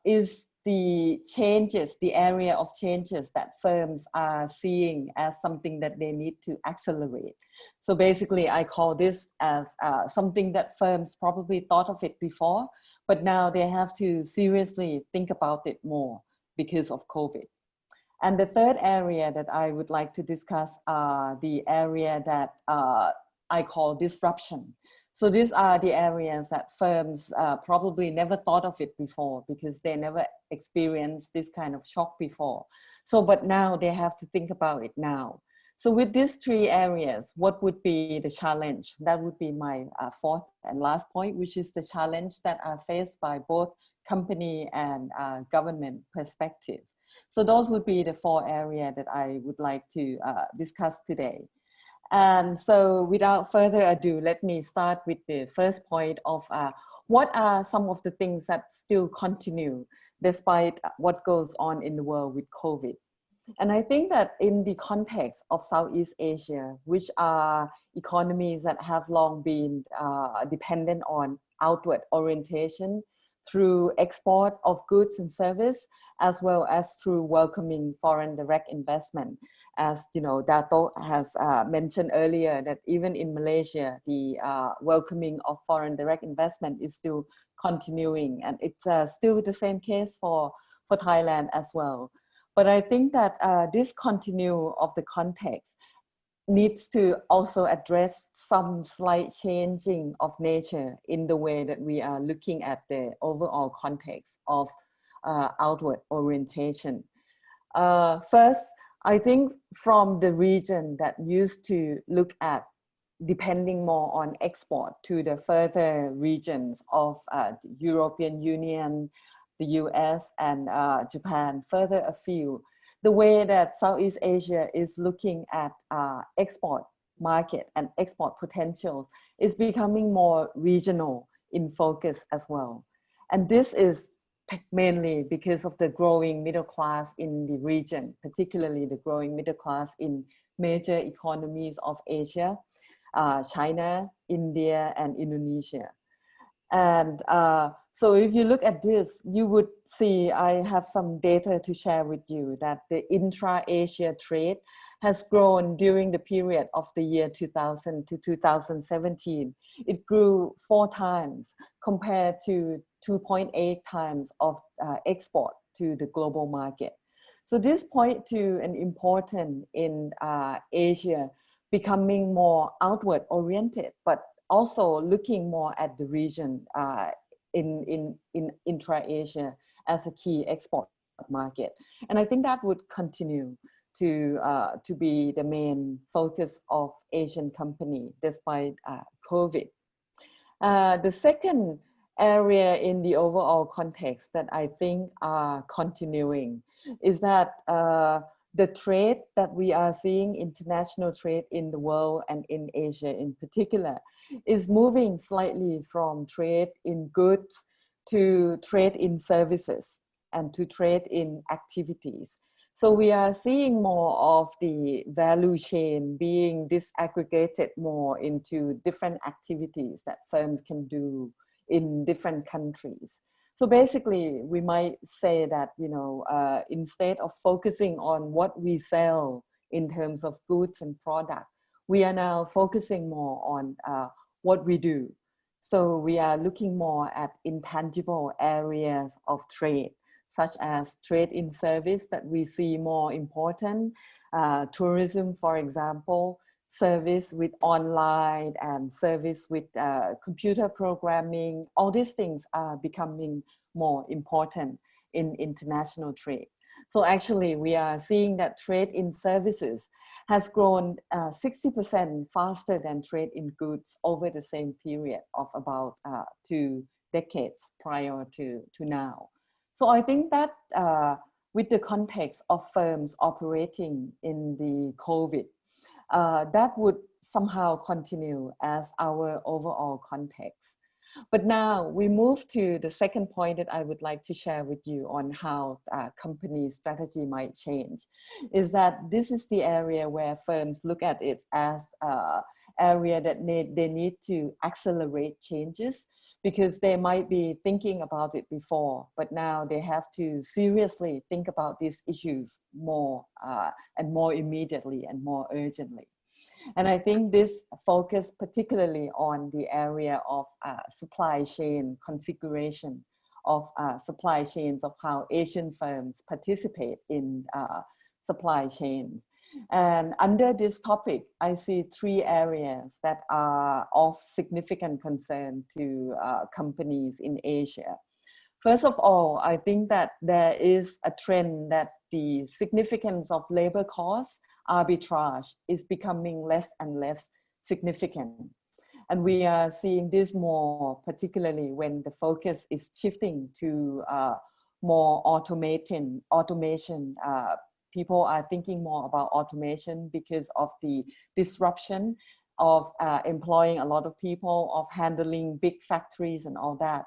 is the changes, the area of changes that firms are seeing as something that they need to accelerate. So basically, I call this as something that firms probably thought of it before, but now they have to seriously think about it more because of COVID. And the third area that I would like to discuss are the area that I call disruption. So these are the areas that firms probably never thought of it before because they never experienced this kind of shock before. So, but now they have to think about it now. So with these 3 areas, what would be the challenge? That would be my 4th and last point, which is the challenge that are faced by both company and government perspective. So those would be the 4 areas that I would like to discuss today. And so without further ado, let me start with the first point of what are some of the things that still continue despite what goes on in the world with COVID. And I think that in the context of Southeast Asia, which are economies that have long been dependent on outward orientation through export of goods and service, as well as through welcoming foreign direct investment. As you know, Dato has mentioned earlier that even in Malaysia, the welcoming of foreign direct investment is still continuing, and it's still the same case for Thailand as well. But I think that this continue of the context needs to also address some slight changing of nature in the way that we are looking at the overall context of outward orientation. First, I think from the region that used to look at depending more on export to the further regions of the European Union, the US and Japan, further afield, the way that Southeast Asia is looking at export market and export potential is becoming more regional in focus as well. And this is mainly because of the growing middle class in the region, particularly the growing middle class in major economies of Asia, China, India, and Indonesia. And so if you look at this, you would see, I have some data to share with you, that the intra-Asia trade has grown during the period of the year 2000 to 2017. It grew 4 times compared to 2.8 times of export to the global market. So this point to an important in Asia becoming more outward oriented, but also looking more at the region in intra-Asia as a key export market. And I think that would continue to be the main focus of Asian company despite COVID. The second area in the overall context that I think are continuing is that the trade that we are seeing, international trade in the world and in Asia in particular, is moving slightly from trade in goods to trade in services and to trade in activities. So we are seeing more of the value chain being disaggregated more into different activities that firms can do in different countries. So basically, we might say that, you know, instead of focusing on what we sell in terms of goods and product, we are now focusing more on what we do. So we are looking more at intangible areas of trade, such as trade in service that we see more important, tourism, for example, service with online and service with computer programming. All these things are becoming more important in international trade. So actually we are seeing that trade in services has grown 60% faster than trade in goods over the same period of about 2 decades prior to now. So I think that with the context of firms operating in the COVID, that would somehow continue as our overall context. But now we move to the second point that I would like to share with you on how company strategy might change, is that this is the area where firms look at it as an area that they need to accelerate changes, because they might be thinking about it before, but now they have to seriously think about these issues more and more immediately and more urgently. And I think this focus particularly on the area of supply chain configuration, of supply chains, of how Asian firms participate in supply chains. And under this topic, I see 3 areas that are of significant concern to companies in Asia. First of all, I think that there is a trend that the significance of labor costs arbitrage is becoming less and less significant. And we are seeing this more particularly when the focus is shifting to more automation. People are thinking more about automation because of the disruption of employing a lot of people, of handling big factories and all that.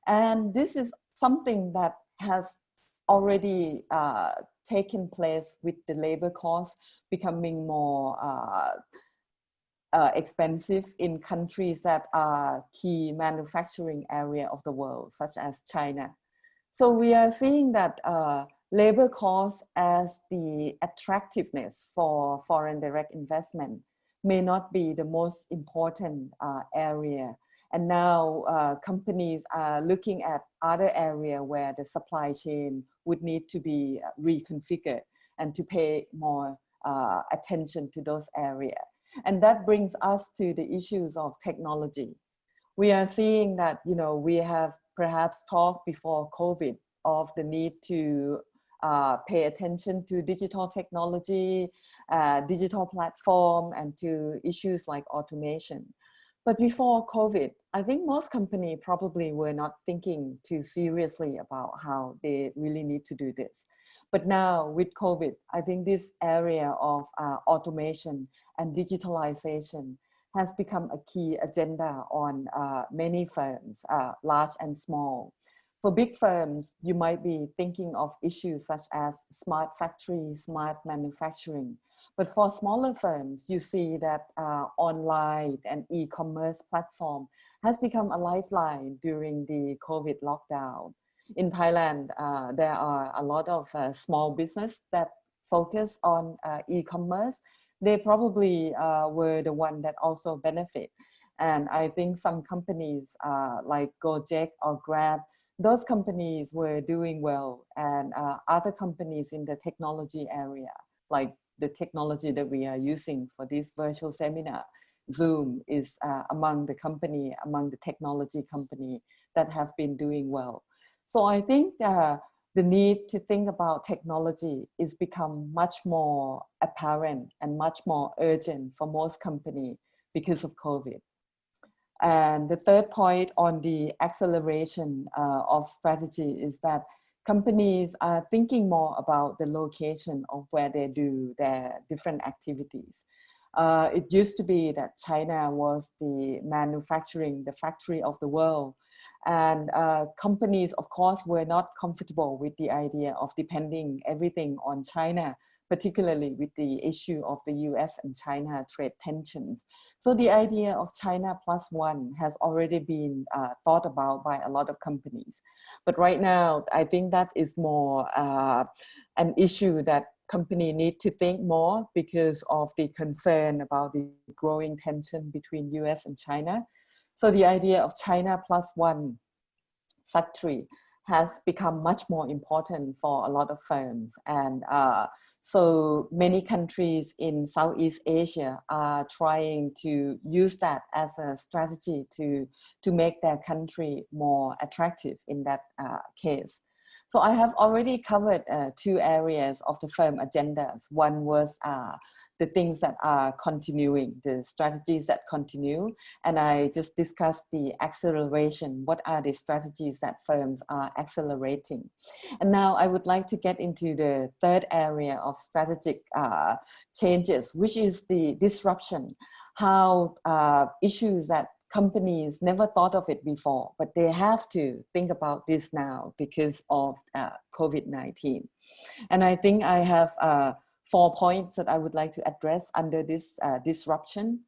And this is something that has already taken place with the labor costs becoming more expensive in countries that are key manufacturing area of the world, such as China. So we are seeing that labor costs as the attractiveness for foreign direct investment may not be the most important area. And now companies are looking at other areas where the supply chain would need to be reconfigured and to pay more attention to those areas. And that brings us to the issues of technology. We are seeing that, you know, we have perhaps talked before COVID of the need to pay attention to digital technology, digital platform, and to issues like automation. But before COVID, I think most companies probably were not thinking too seriously about how they really need to do this. But now with COVID, I think this area of automation and digitalization has become a key agenda on many firms, large and small. For big firms, you might be thinking of issues such as smart factory, smart manufacturing. But for smaller firms, you see that online and e-commerce platform has become a lifeline during the COVID lockdown. In Thailand, there are a lot of small business that focus on e-commerce. They probably were the one that also benefit. And I think some companies like Gojek or Grab, those companies were doing well, and other companies in the technology area, like the technology that we are using for this virtual seminar, Zoom is among the technology company that have been doing well. So I think the need to think about technology is become much more apparent and much more urgent for most companies because of COVID. And the third point on the acceleration of strategy is that companies are thinking more about the location of where they do their different activities. It used to be that China was the factory of the world. And companies, of course, were not comfortable with the idea of depending everything on China, particularly with the issue of the US and China trade tensions. So the idea of China plus one has already been thought about by a lot of companies. But right now, I think that is more an issue that companies need to think more because of the concern about the growing tension between US and China. So the idea of China plus one factory has become much more important for a lot of firms. And so many countries in Southeast Asia are trying to use that as a strategy to make their country more attractive in that case. So I have already covered two areas of the firm agendas. One was the things that are continuing, the strategies that continue. And I just discussed the acceleration. What are the strategies that firms are accelerating? And now I would like to get into the third area of strategic changes, which is the disruption. How issues that companies never thought of it before, but they have to think about this now because of COVID-19. And I think I have 4 points that I would like to address under this disruption.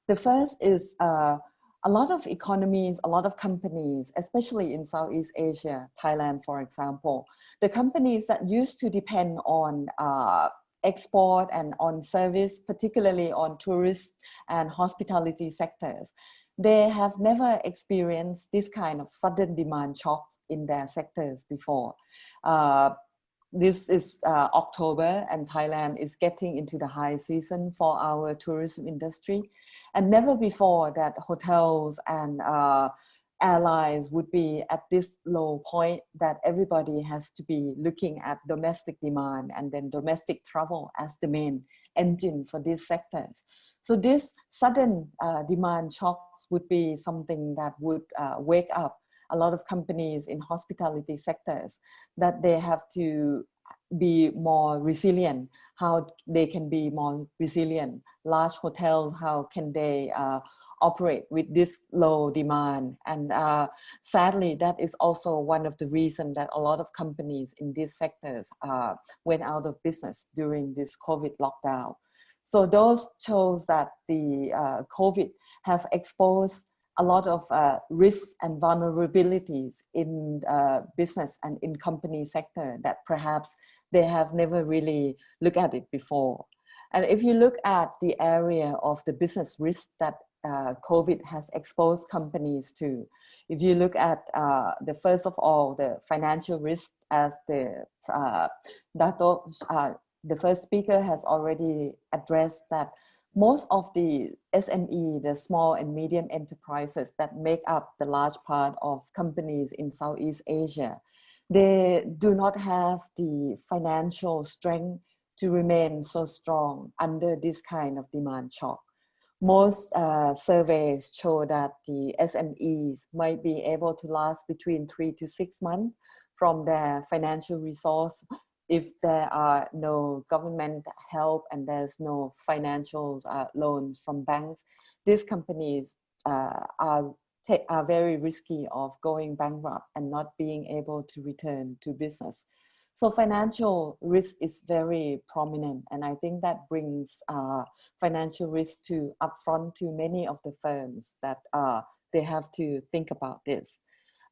The first is a lot of economies, a lot of companies, especially in Southeast Asia, Thailand, for example, the companies that used to depend on export and on service, particularly on tourist and hospitality sectors, they have never experienced this kind of sudden demand shocks in their sectors before. This is October, and Thailand is getting into the high season for our tourism industry. And never before that hotels and airlines would be at this low point that everybody has to be looking at domestic demand and then domestic travel as the main engine for these sectors. So this sudden demand shocks would be something that would wake up a lot of companies in hospitality sectors, that they have to be more resilient, how they can be more resilient. Large hotels, how can they operate with this low demand? And sadly, that is also one of the reasons that a lot of companies in these sectors went out of business during this COVID lockdown. So those shows that the COVID has exposed a lot of risks and vulnerabilities in business and in company sector that perhaps they have never really looked at it before. And if you look at the area of the business risk that COVID has exposed companies to, if you look at the first of all, the financial risk, as the first speaker has already addressed, that most of the SME, the small and medium enterprises that make up the large part of companies in Southeast Asia, they do not have the financial strength to remain so strong under this kind of demand shock. most surveys show that the SMEs might be able to last between 3 to 6 months from their financial resource if there are no government help and there's no financial loans from banks. These companies are very risky of going bankrupt and not being able to return to business. So financial risk is very prominent, and I think that brings financial risk to upfront to many of the firms that they have to think about this.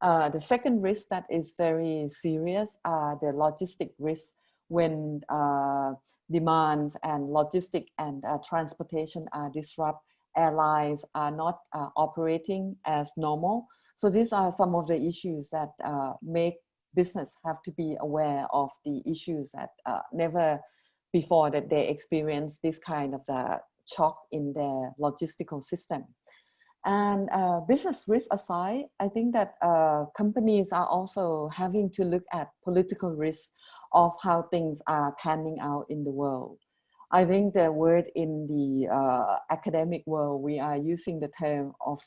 The second risk that is very serious are the logistic risk when demands and logistic and transportation are disrupted. Airlines are not operating as normal. So these are some of the issues that make business have to be aware of the issues that never before that they experience this kind of shock in their logistical system. And business risk aside, I think that companies are also having to look at political risk of how things are panning out in the world. I think the word in the academic world, we are using the term of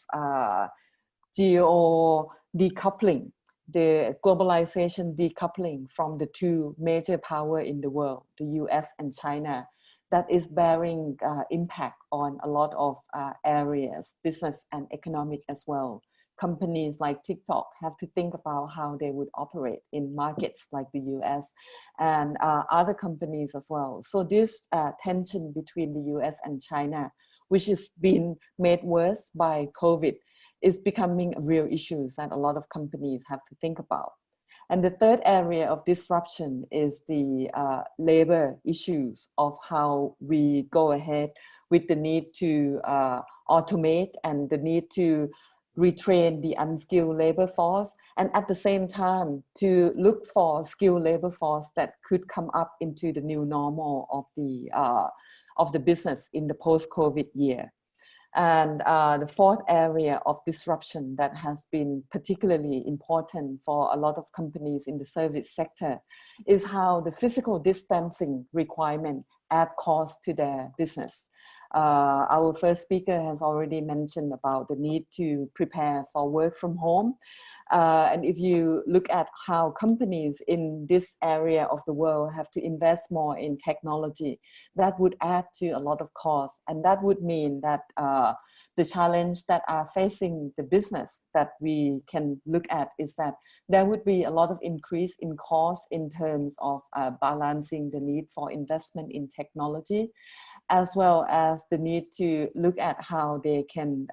geo decoupling, the globalization decoupling from the two major powers in the world, the US and China, that is bearing impact on a lot of areas, business and economic as well. Companies like TikTok have to think about how they would operate in markets like the US and other companies as well. So this tension between the US and China, which has been made worse by COVID, is becoming a real issue that a lot of companies have to think about. And the third area of disruption is the labor issues of how we go ahead with the need to automate and the need to retrain the unskilled labor force, and at the same time to look for skilled labor force that could come up into the new normal of the business in the post-COVID year. And the fourth area of disruption that has been particularly important for a lot of companies in the service sector is how the physical distancing requirement add cost to their business. Our first speaker has already mentioned about the need to prepare for work from home. And if you look at how companies in this area of the world have to invest more in technology, that would add to a lot of costs. And that would mean that the challenge that are facing the business that we can look at is that there would be a lot of increase in costs in terms of balancing the need for investment in technology, as well as the need to look at how they can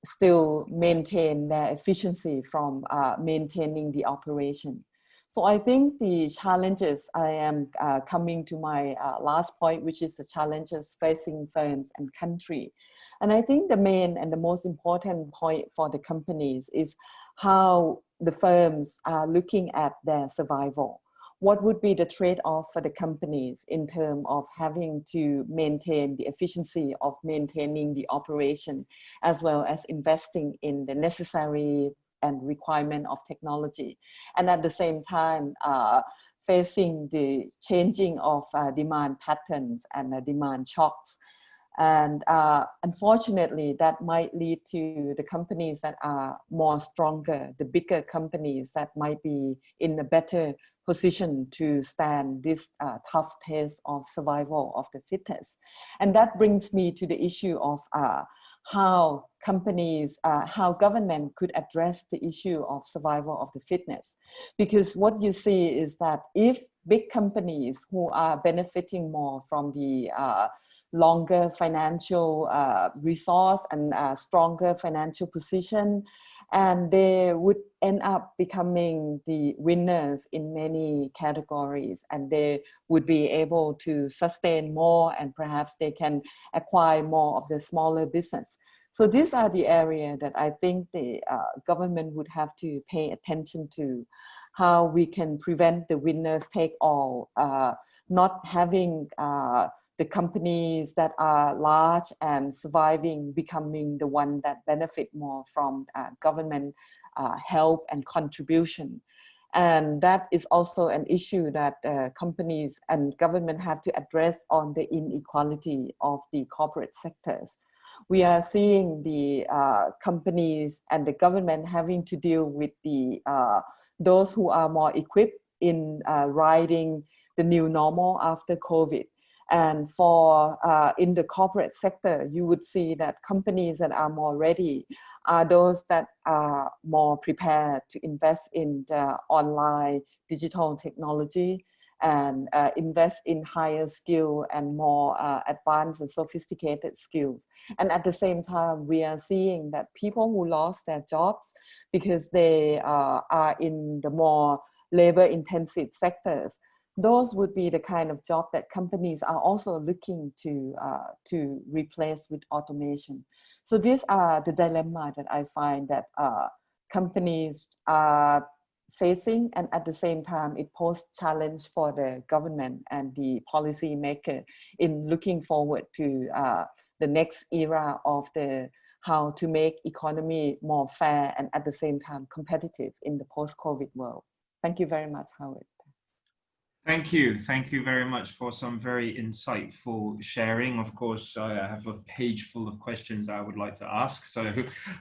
still maintain their efficiency from maintaining the operation. So I think the challenges, I am coming to my last point, which is the challenges facing firms and country. And I think the main and the most important point for the companies is how the firms are looking at their survival. What would be the trade-off for the companies in terms of having to maintain the efficiency of maintaining the operation, as well as investing in the necessary and requirement of technology, and at the same time facing the changing of demand patterns and demand shocks. And unfortunately, that might lead to the companies that are more stronger, the bigger companies that might be in a better position to stand this tough test of survival of the fittest. And that brings me to the issue of how companies, how government could address the issue of survival of the fittest. Because what you see is that if big companies who are benefiting more from the longer financial resource and stronger financial position, and they would end up becoming the winners in many categories, and they would be able to sustain more, and perhaps they can acquire more of the smaller business. So these are the areas that I think the government would have to pay attention to, how we can prevent the winners take all, not having the companies that are large and surviving becoming the one that benefit more from government help and contribution. And that is also an issue that companies and government have to address on the inequality of the corporate sectors. We are seeing the companies and the government having to deal with the those who are more equipped in riding the new normal after COVID. And for in the corporate sector, you would see that companies that are more ready are those that are more prepared to invest in the online digital technology and invest in higher skill and more advanced and sophisticated skills. And at the same time, we are seeing that people who lost their jobs because they are in the more labor intensive sectors, those would be the kind of job that companies are also looking to replace with automation. So these are the dilemma that I find that companies are facing, and at the same time, it poses challenge for the government and the policy maker in looking forward to the next era of the how to make economy more fair and at the same time competitive in the post-COVID world. Thank you very much, Howard. Thank you. Thank you very much for some very insightful sharing. Of course, I have a page full of questions I would like to ask. So,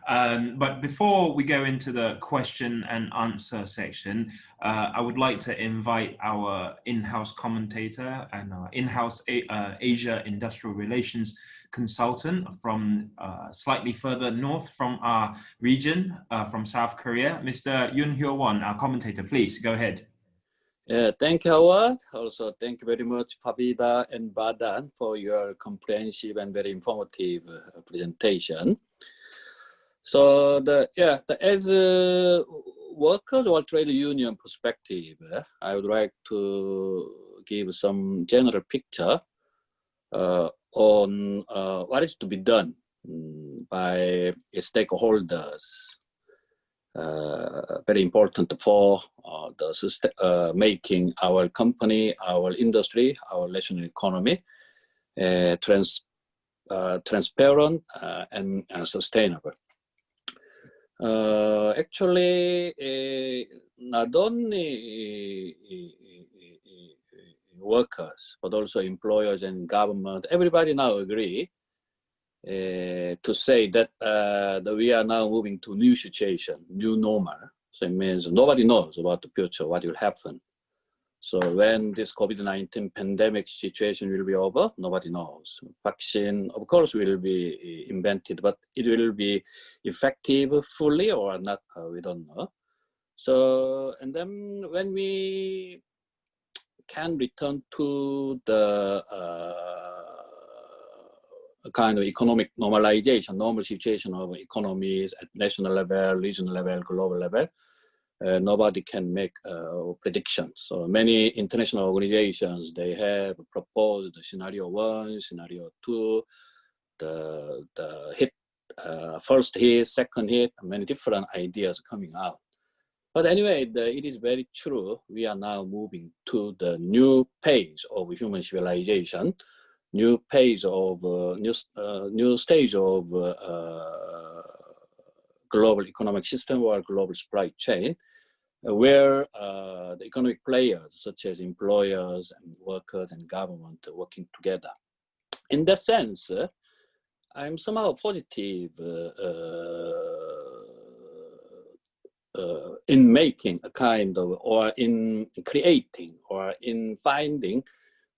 but before we go into the question and answer section, I would like to invite our in-house commentator and our in-house Asia Industrial Relations consultant from slightly further north from our region, from South Korea, Mr. Yoon Hyo-won, our commentator. Please go ahead. Yeah, thank you, Howard. Also, thank you very much, Pavita and Badan, for your comprehensive and very informative presentation. So, as workers or trade union perspective, I would like to give some general picture on what is to be done by stakeholders. Very important for making our company, our industry, our national economy transparent and sustainable. Actually, not only workers, but also employers and government, everybody now agree to say that we are now moving to new situation, new normal. So it means nobody knows about the future, what will happen. So when this COVID-19 pandemic situation will be over, nobody knows. Vaccine, of course, will be invented, but it will be effective fully or not, we don't know. So, and then when we can return to the kind of economic normalization, normal situation of economies at national level, regional level, global level, nobody can make a prediction. So many international organizations, they have proposed scenario 1, scenario 2, the hit, first hit, second hit, many different ideas coming out. But anyway, it is very true. We are now moving to the new phase of human civilization, new phase of new stage of global economic system or global supply chain, where the economic players such as employers and workers and government are working together. In that sense, I'm somehow positive in making a kind of, or in creating, or in finding,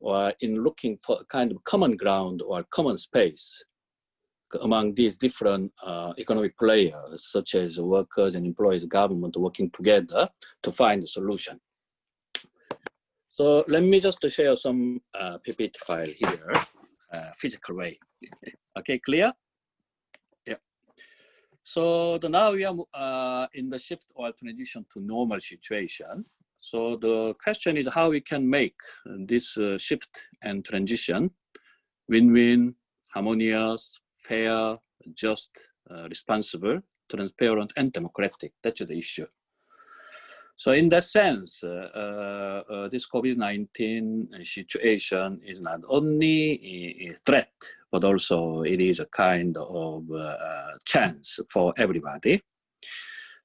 or in looking for a kind of common ground or common space among these different economic players, such as workers and employees, government working together to find a solution. So let me just share some PPT file here, physical way. Okay, clear? Yeah. So now we are in the shift or transition to normal situation. So the question is how we can make this shift and transition win-win, harmonious, fair, just, responsible, transparent, and democratic. That's the issue. So in that sense, this COVID-19 situation is not only a threat, but also it is a kind of chance for everybody.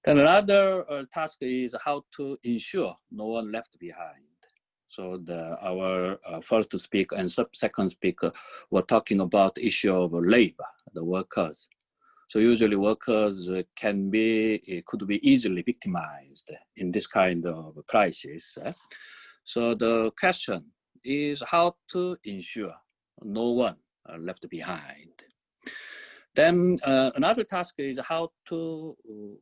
Then another task is how to ensure no one left behind. So our first speaker and second speaker were talking about the issue of labor, the workers. So usually workers could be easily victimized in this kind of crisis. So the question is how to ensure no one left behind. Then another task is how to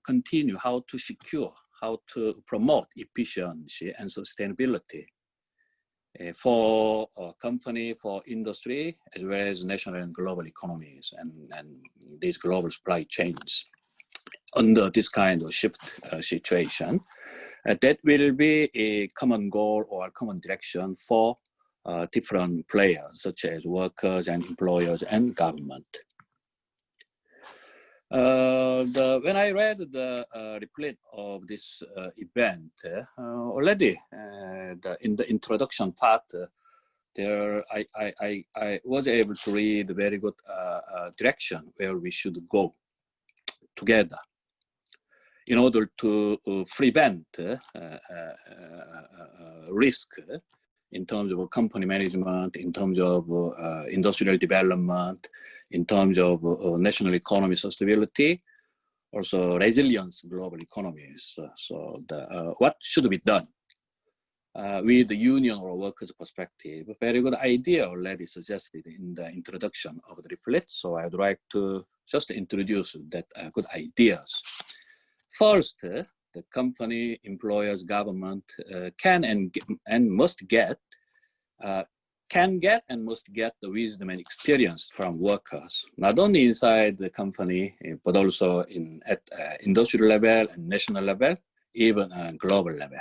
continue, how to secure, how to promote efficiency and sustainability for a company, for industry, as well as national and global economies and these global supply chains under this kind of shift situation. That will be a common goal or a common direction for different players, such as workers and employers and government. When I read the report of this event, already in the introduction part, there I was able to read a very good direction where we should go together in order to prevent risk in terms of company management, in terms of industrial development, in terms of national economy sustainability, also resilience global economies. So what should be done with the union or workers' perspective? A very good idea already suggested in the introduction of the report. So I'd like to just introduce that good ideas. First, the company, employers, government can and must get the wisdom and experience from workers, not only inside the company, but also at industrial level and national level, even global level.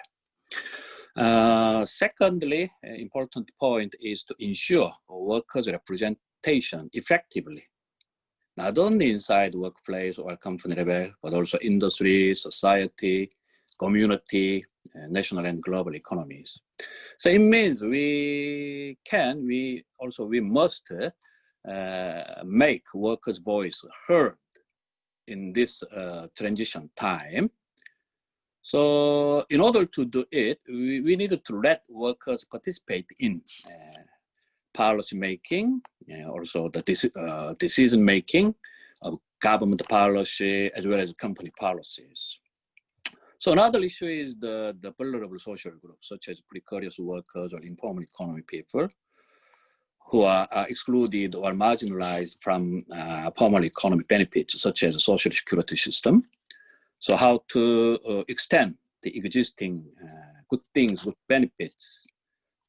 Secondly, an important point is to ensure workers' representation effectively, not only inside the workplace or company level, but also industry, society, community, national and global economies. So it means we must make workers' voice heard in this transition time. So in order to do it, we needed to let workers participate in policy making, also the decision making of government policy as well as company policies. So another issue is the vulnerable social groups, such as precarious workers or informal economy people who are excluded or marginalized from formal economy benefits, such as the social security system. So how to extend the existing good things, good benefits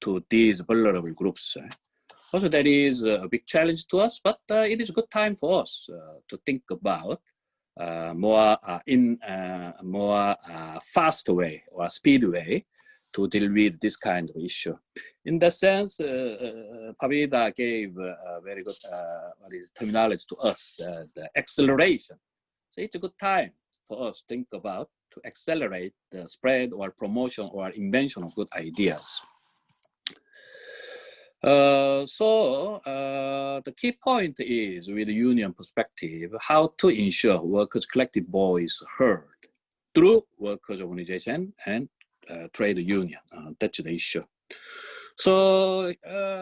to these vulnerable groups. Also, that is a big challenge to us, but it is a good time for us to think about more fast way or speed way to deal with this kind of issue. In that sense, Pavida gave a very good terminology to us, the acceleration. So it's a good time for us to think about to accelerate the spread or promotion or invention of good ideas. The key point is, with the union perspective, how to ensure workers' collective voice heard through workers' organization and trade union. That's the issue. So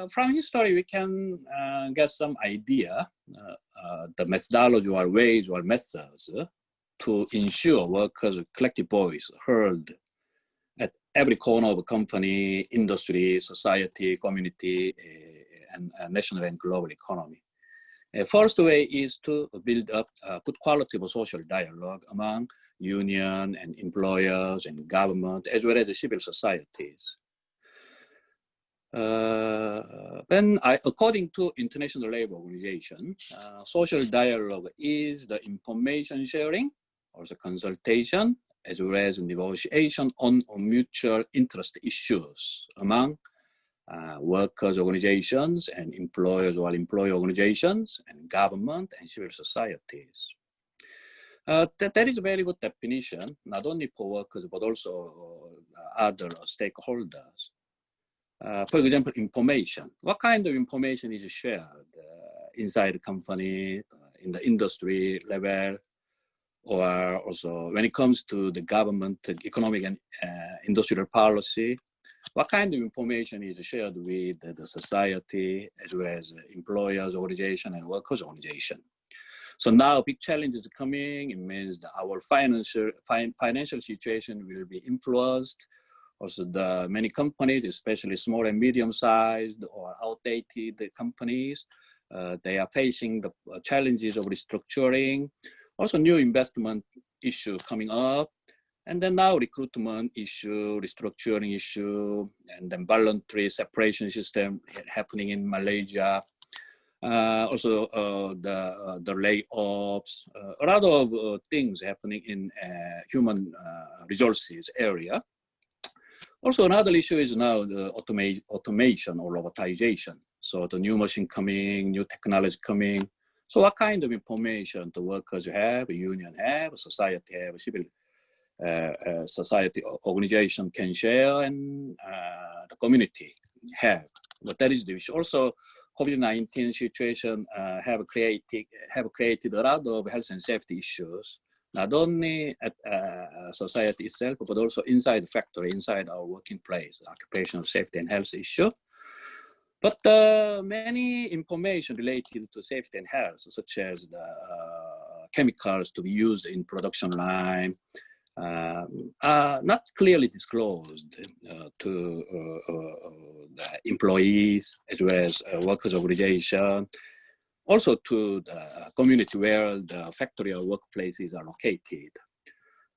from history, we can get some idea, the methodology or ways or methods to ensure workers' collective voice heard at every corner of a company, industry, society, community, and national and global economy. First way is to build up a good quality of social dialogue among union and employers and government, as well as the civil societies. According to International Labour Organization, social dialogue is the information sharing, also consultation, as well as negotiation on mutual interest issues among workers' organizations and employers or employee organizations and government and civil societies. That is a very good definition, not only for workers, but also other stakeholders. For example, information. What kind of information is shared inside the company, in the industry level, or also when it comes to the government, economic and industrial policy, what kind of information is shared with the society as well as employers organization and workers organization. So now big challenge is coming. It means that our financial situation will be influenced. Also, the many companies, especially small and medium-sized or outdated companies, they are facing the challenges of restructuring. Also, new investment issue coming up, and then now recruitment issue, restructuring issue, and then voluntary separation system happening in Malaysia. Also, the layoffs, a lot of things happening in human resources area. Also, another issue is now the automation or robotization. So the new machine coming, new technology coming. So what kind of information the workers have, union have, society have, civil society organization can share, and the community have. But that is the issue. Also, COVID-19 situation have created a lot of health and safety issues, not only at society itself, but also inside the factory, inside our working place, occupational safety and health issue. But many information related to safety and health, such as the chemicals to be used in production line, are not clearly disclosed to the employees as well as workers' organization, also to the community where the factory or workplaces are located.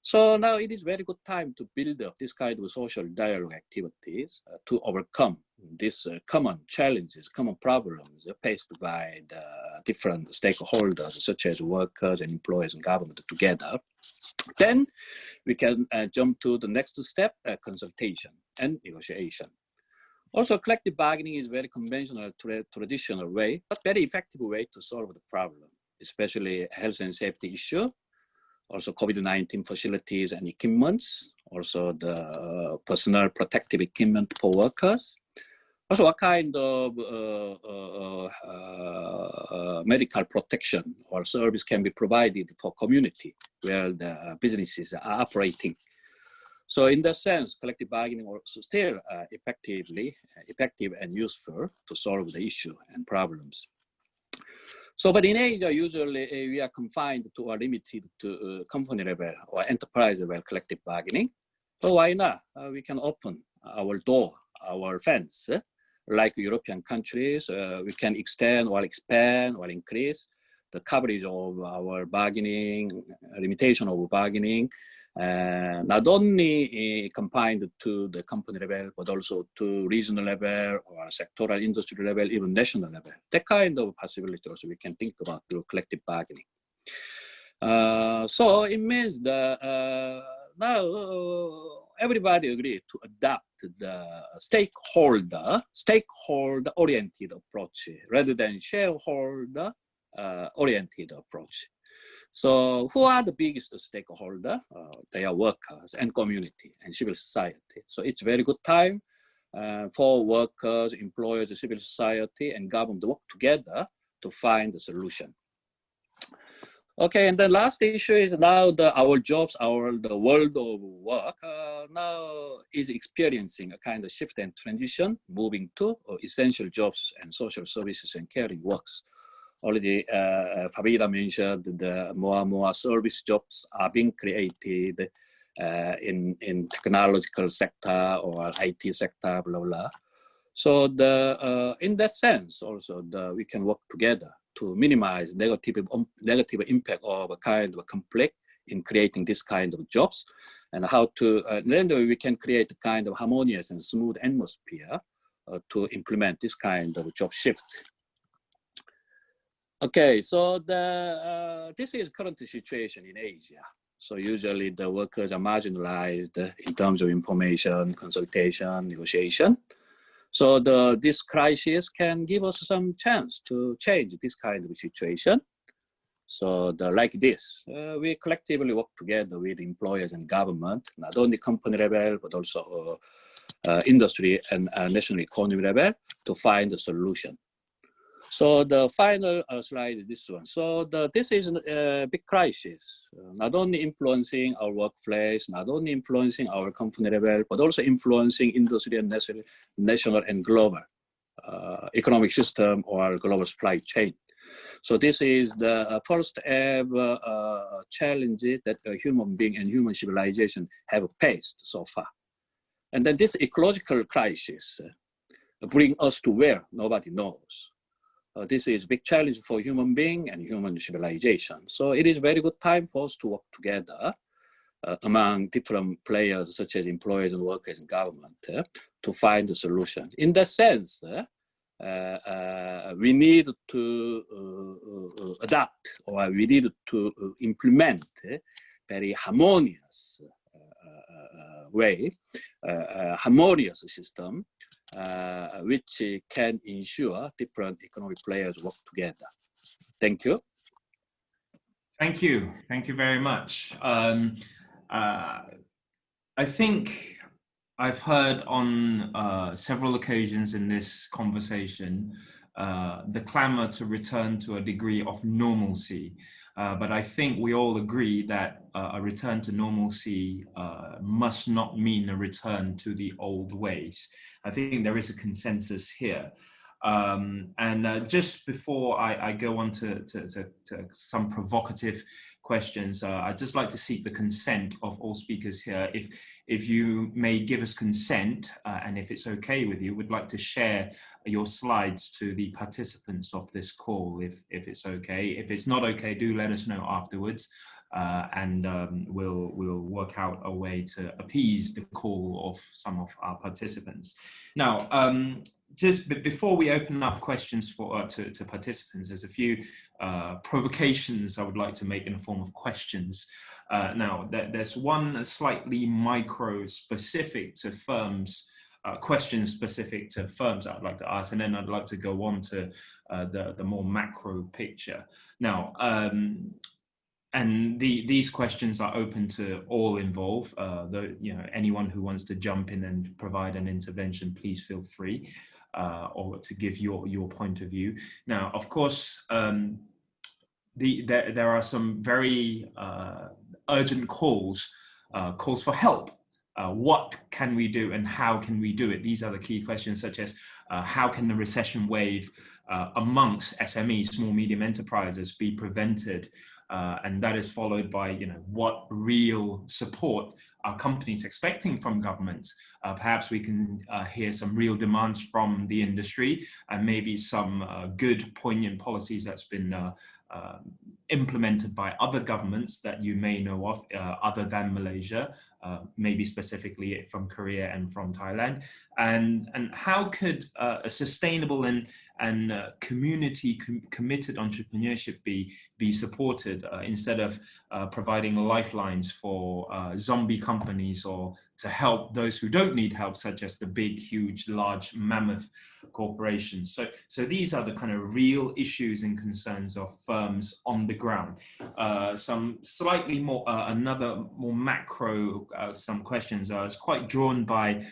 So now it is very good time to build up this kind of social dialogue activities to overcome these common challenges, common problems faced by the different stakeholders, such as workers and employees and government together. Then we can jump to the next step, consultation and negotiation. Also, collective bargaining is very conventional, traditional way, but very effective way to solve the problem, especially health and safety issue, also COVID-19 facilities and equipments, also the personal protective equipment for workers. Also, what kind of medical protection or service can be provided for community where the businesses are operating. So in that sense, collective bargaining also still effective and useful to solve the issue and problems. So, but in Asia, usually we are confined to or limited to company level or enterprise level collective bargaining. So why not? We can open our door, our fence, like European countries. We can extend or expand or increase the coverage of our bargaining, limitation of bargaining, not only confined to the company level, but also to regional level or sectoral industry level, even national level. That kind of possibility also we can think about through collective bargaining. So it means that now everybody agreed to adopt the stakeholder-oriented approach rather than shareholder-oriented approach. So who are the biggest stakeholder? They are workers and community and civil society. So it's very good time for workers, employers, civil society, and government to work together to find a solution. Okay, and the last issue is now our jobs, the world of work now is experiencing a kind of shift and transition, moving to essential jobs and social services and caring works. Already, Fabida mentioned the more and more service jobs are being created in technological sector or IT sector, blah, blah. So in that sense, also we can work together to minimize negative impact of a kind of conflict in creating this kind of jobs, and how to, then we can create a kind of harmonious and smooth atmosphere to implement this kind of job shift. Okay, so this is current situation in Asia. So usually the workers are marginalized in terms of information, consultation, negotiation. So this crisis can give us some chance to change this kind of situation. So like this, we collectively work together with employers and government, not only company level, but also industry and national economy level to find a solution. So the final slide is this one. So this is a big crisis, not only influencing our workplace, not only influencing our company level, but also influencing industry and national and global economic system or global supply chain. So this is the first ever challenge that a human being and human civilization have faced so far. And then this ecological crisis bring us to where nobody knows. This is a big challenge for human being and human civilization. So it is a very good time for us to work together among different players such as employers and workers and government to find a solution. In that sense, we need to adapt, or we need to implement very harmonious way, harmonious system, which can ensure different economic players work together. Thank you. Thank you. Thank you very much. I think I've heard on several occasions in this conversation the clamor to return to a degree of normalcy. But I think we all agree that a return to normalcy must not mean a return to the old ways. I think there is a consensus here. Just before I go on to some provocative questions, I'd just like to seek the consent of all speakers here. If you may give us consent, and if it's okay with you, we'd like to share your slides to the participants of this call, if it's okay. If it's not okay, do let us know afterwards, and we'll work out a way to appease the call of some of our participants. Now, just before we open up questions for to participants, there's a few provocations I would like to make in the form of questions. Now, there's one slightly micro-specific to firms, questions specific to firms I'd like to ask, and then I'd like to go on to the more macro picture. Now, and these questions are open to all involved. Anyone who wants to jump in and provide an intervention, please feel free, or to give your point of view. Now, of course, there are some very urgent calls for help. What can we do and how can we do it? These are the key questions, such as how can the recession wave amongst SMEs, small medium enterprises, be prevented? And that is followed by, what real support are companies expecting from governments? Perhaps we can hear some real demands from the industry, and maybe some good, poignant policies that's been implemented by other governments that you may know of, other than Malaysia, maybe specifically from Korea and from Thailand. And how could a sustainable and community committed entrepreneurship be supported instead of providing lifelines for zombie companies, or to help those who don't need help, such as the big, huge, large mammoth corporations? So these are the kind of real issues and concerns of firms on the ground. Some slightly more, another more macro, some questions. I was quite drawn by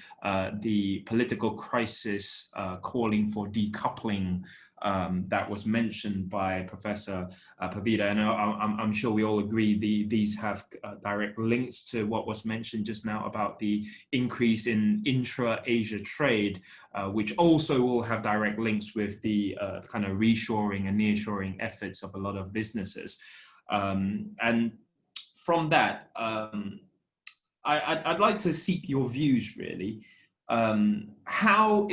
the political crisis calling for decoupling that was mentioned by Professor Pavida. And I'm sure we all agree these have direct links to what was mentioned just now about the increase in intra-Asia trade, which also will have direct links with the kind of reshoring and nearshoring efforts of a lot of businesses. And from that, I'd like to seek your views, really. How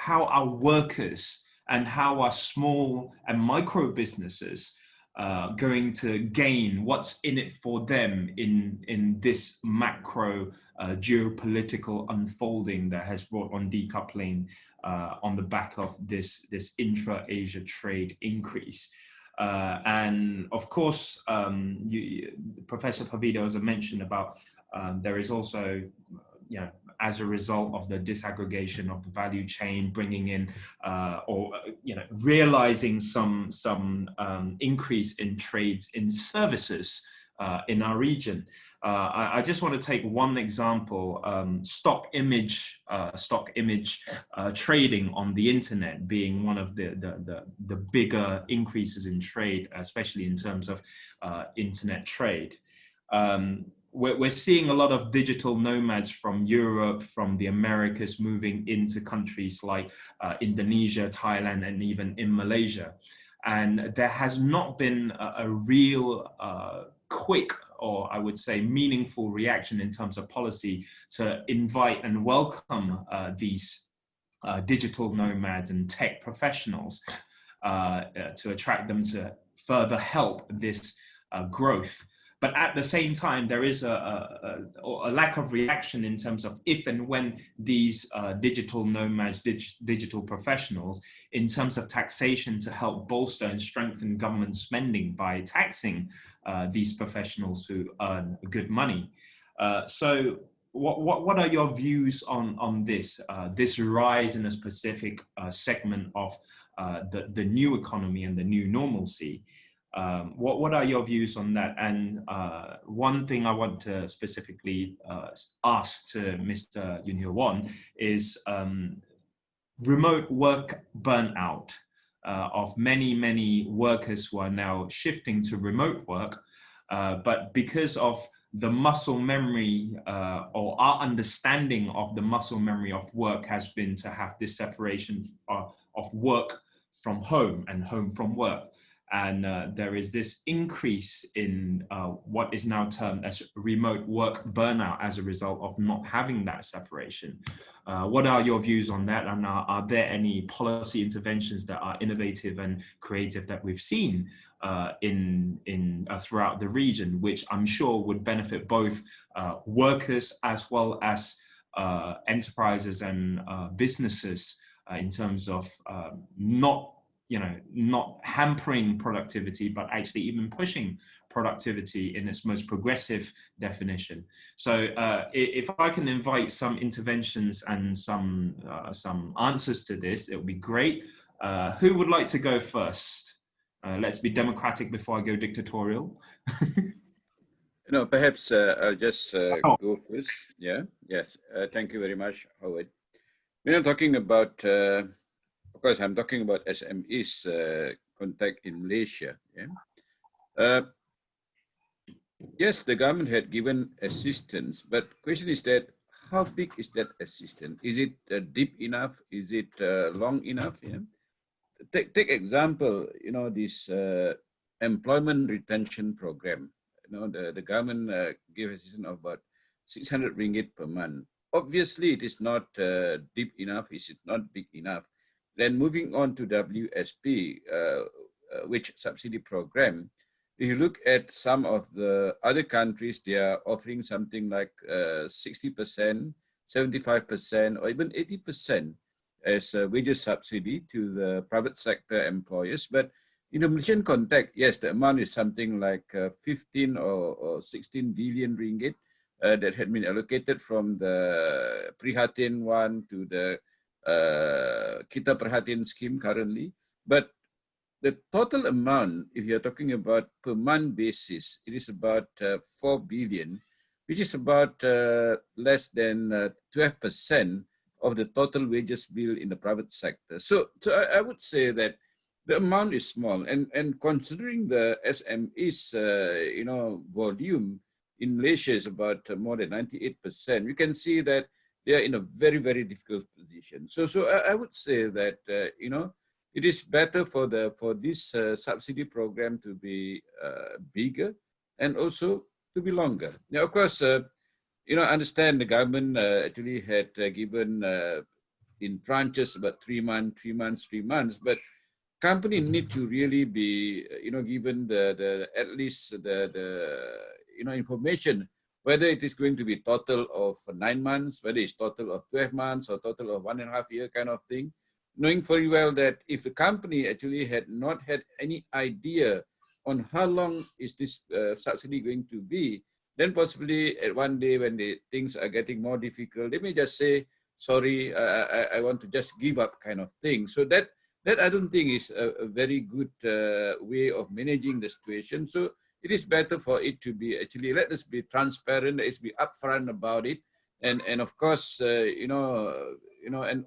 are workers and how are small and micro businesses going to gain? What's in it for them in this macro geopolitical unfolding that has brought on decoupling on the back of this intra-Asia trade increase? And of course, Professor Pavida, as I mentioned about, there is also, as a result of the disaggregation of the value chain, bringing in realizing some increase in trades in services in our region. I just want to take one example, stock image trading on the internet being one of the bigger increases in trade, especially in terms of internet trade. We're seeing a lot of digital nomads from Europe, from the Americas moving into countries like Indonesia, Thailand, and even in Malaysia. And there has not been a real quick, or I would say meaningful reaction in terms of policy to invite and welcome these digital nomads and tech professionals to attract them to further help this growth. But at the same time, there is a lack of reaction in terms of if and when these digital nomads, digital professionals, in terms of taxation to help bolster and strengthen government spending by taxing these professionals who earn good money. So what are your views on this, this rise in a specific segment of the new economy and the new normalcy? What are your views on that? And one thing I want to specifically ask to Mr. Yun Hyo Won is remote work burnout of many workers who are now shifting to remote work, but because of the muscle memory or our understanding of the muscle memory of work has been to have this separation of work from home and home from work. And there is this increase in what is now termed as remote work burnout as a result of not having that separation. What are your views on that? And are there any policy interventions that are innovative and creative that we've seen throughout the region, which I'm sure would benefit both workers as well as enterprises and businesses in terms of not hampering productivity, but actually even pushing productivity in its most progressive definition. So if I can invite some interventions and some answers to this, it would be great. Who would like to go first? Let's be democratic before I go dictatorial. Perhaps I'll just go first. Yeah, yes. Thank you very much, Howard. We're not talking about of course, I'm talking about SMEs contact in Malaysia. Yeah? Yes, the government had given assistance, but question is that how big is that assistance? Is it deep enough? Is it long enough? Yeah? Take example, this employment retention program. The government gave assistance of about 600 ringgit per month. Obviously, it is not deep enough. It is not big enough. Then moving on to WSP, which subsidy program, if you look at some of the other countries, they are offering something like 60%, 75%, or even 80% as a wages subsidy to the private sector employers. But in the Malaysian context, yes, the amount is something like 15 or 16 billion ringgit that had been allocated from the Prihatin one to the Kita Perhatian scheme currently, but the total amount, if you're talking about per month basis, it is about 4 billion, which is about less than 12% of the total wages bill in the private sector. So I would say that the amount is small, and considering the SMEs, volume in Malaysia is about more than 98%. You can see that they are in a very difficult position. So I would say that it is better for this subsidy program to be bigger and also to be longer. Now, of course, I understand the government actually had given in tranches about 3 months, but company need to really be given the at least the information, whether it is going to be total of 9 months, whether it's total of 12 months or total of 1.5 year kind of thing, knowing very well that if the company actually had not had any idea on how long is this subsidy going to be, then possibly at one day when things are getting more difficult, they may just say, sorry, I want to just give up kind of thing. So that I don't think is a very good way of managing the situation. So it is better for it to be actually, let us be transparent, let's be upfront about it. And of course, and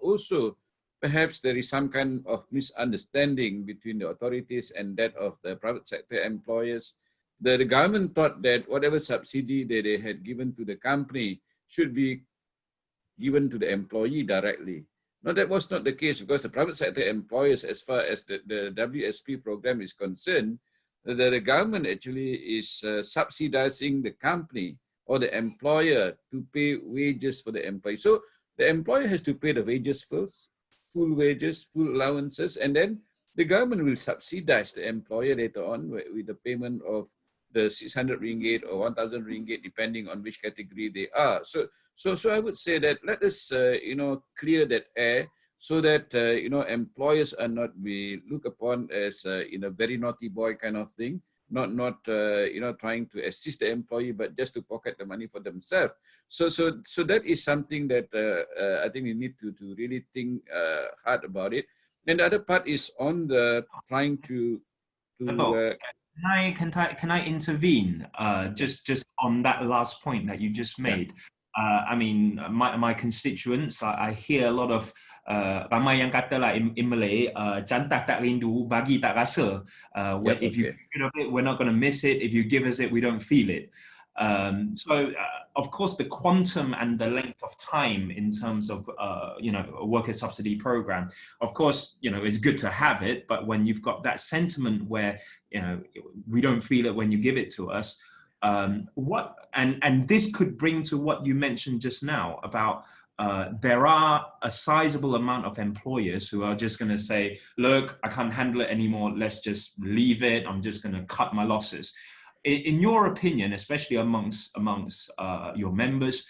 also perhaps there is some kind of misunderstanding between the authorities and that of the private sector employers. The government thought that whatever subsidy that they had given to the company should be given to the employee directly. No, that was not the case, because the private sector employers, as far as the WSP program is concerned, the government actually is subsidizing the company or the employer to pay wages for the employee. So the employer has to pay the wages first, full wages, full allowances, and then the government will subsidize the employer later on with the payment of the 600 ringgit or 1,000 ringgit, depending on which category they are. So I would say that let us, clear that air, so that, employers are not be looked upon as, in a very naughty boy kind of thing, not trying to assist the employee, but just to pocket the money for themselves. So that is something that I think we need to really think hard about it. And the other part is on the trying to Can I intervene just on that last point that you just made? I mean, my constituents, I hear a lot of ramai yang kata lah in Malay, jantak tak rindu, bagi tak rasa. If you get rid of it, we're not going to miss it. If you give us it, we don't feel it. Of course, the quantum and the length of time in terms of, a worker subsidy program, of course, it's good to have it, but when you've got that sentiment where, we don't feel it when you give it to us, and this could bring to what you mentioned just now about there are a sizable amount of employers who are just going to say, look, I can't handle it anymore, let's just leave it, I'm just going to cut my losses. In your opinion, especially amongst your members,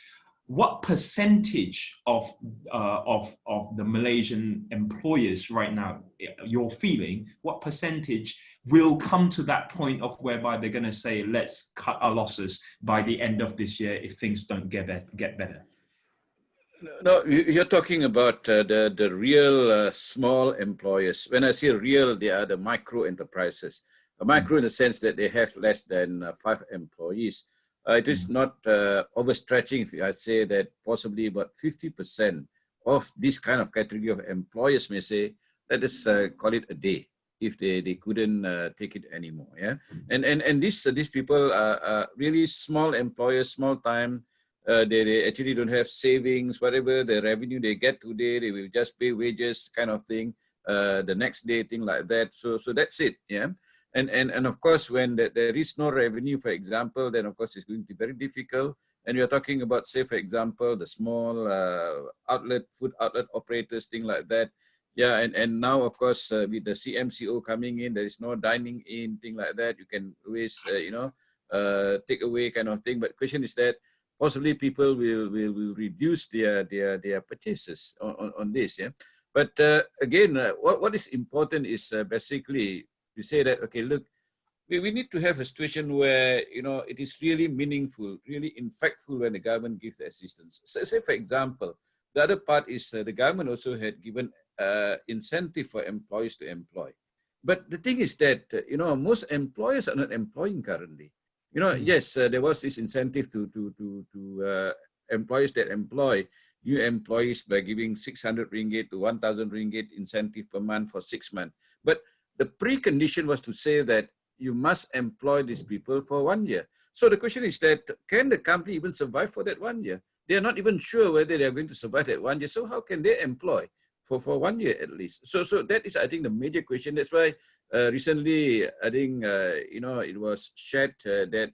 what percentage of the Malaysian employers right now, you're feeling, what percentage will come to that point of whereby they're going to say, let's cut our losses by the end of this year if things don't get better? No, you're talking about the real small employers. When I say real, they are the micro enterprises. Micro in the sense that they have less than 5 employees. It is not overstretching if I say that possibly about 50% of this kind of category of employers may say, let us call it a day if they couldn't take it anymore. Yeah, and these people are really small employers, small time. They actually don't have savings, whatever the revenue they get today, they will just pay wages kind of thing. The next day, thing like that. So that's it. Yeah. And of course, when there is no revenue, for example, then of course it's going to be very difficult. And we are talking about, say, for example, the small food outlet operators, thing like that. Yeah, and now, of course, with the CMCO coming in, there is no dining in, thing like that. You can always, take away kind of thing. But the question is that possibly people will reduce their purchases on this. Yeah, but again, what is important is basically, we say that, okay, look, we need to have a situation where, it is really meaningful, really impactful when the government gives the assistance. So, say, for example, the other part is the government also had given incentive for employees to employ. But the thing is that, most employers are not employing currently. Yes, there was this incentive to employers that employ new employees by giving 600 ringgit to 1,000 ringgit incentive per month for 6 months. But the precondition was to say that you must employ these people for 1 year. So the question is that, can the company even survive for that 1 year? They are not even sure whether they are going to survive that 1 year. So how can they employ for 1 year at least? So that is, I think, the major question. That's why recently, I think, it was shared that,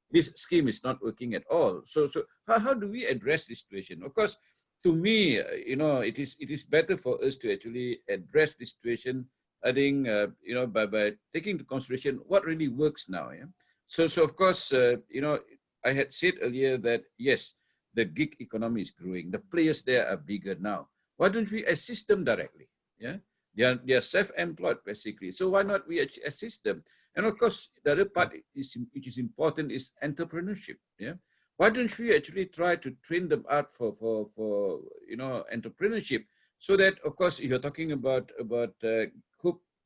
this scheme is not working at all. So how do we address this situation? Of course, to me, it is better for us to actually address this situation, I think, by taking into consideration what really works now. Yeah. So of course, I had said earlier that yes, the gig economy is growing. The players there are bigger now. Why don't we assist them directly? Yeah, they are self-employed basically. So why not we assist them? And of course, the other part which is important is entrepreneurship. Yeah. Why don't we actually try to train them out for entrepreneurship? So that, of course, if you're talking about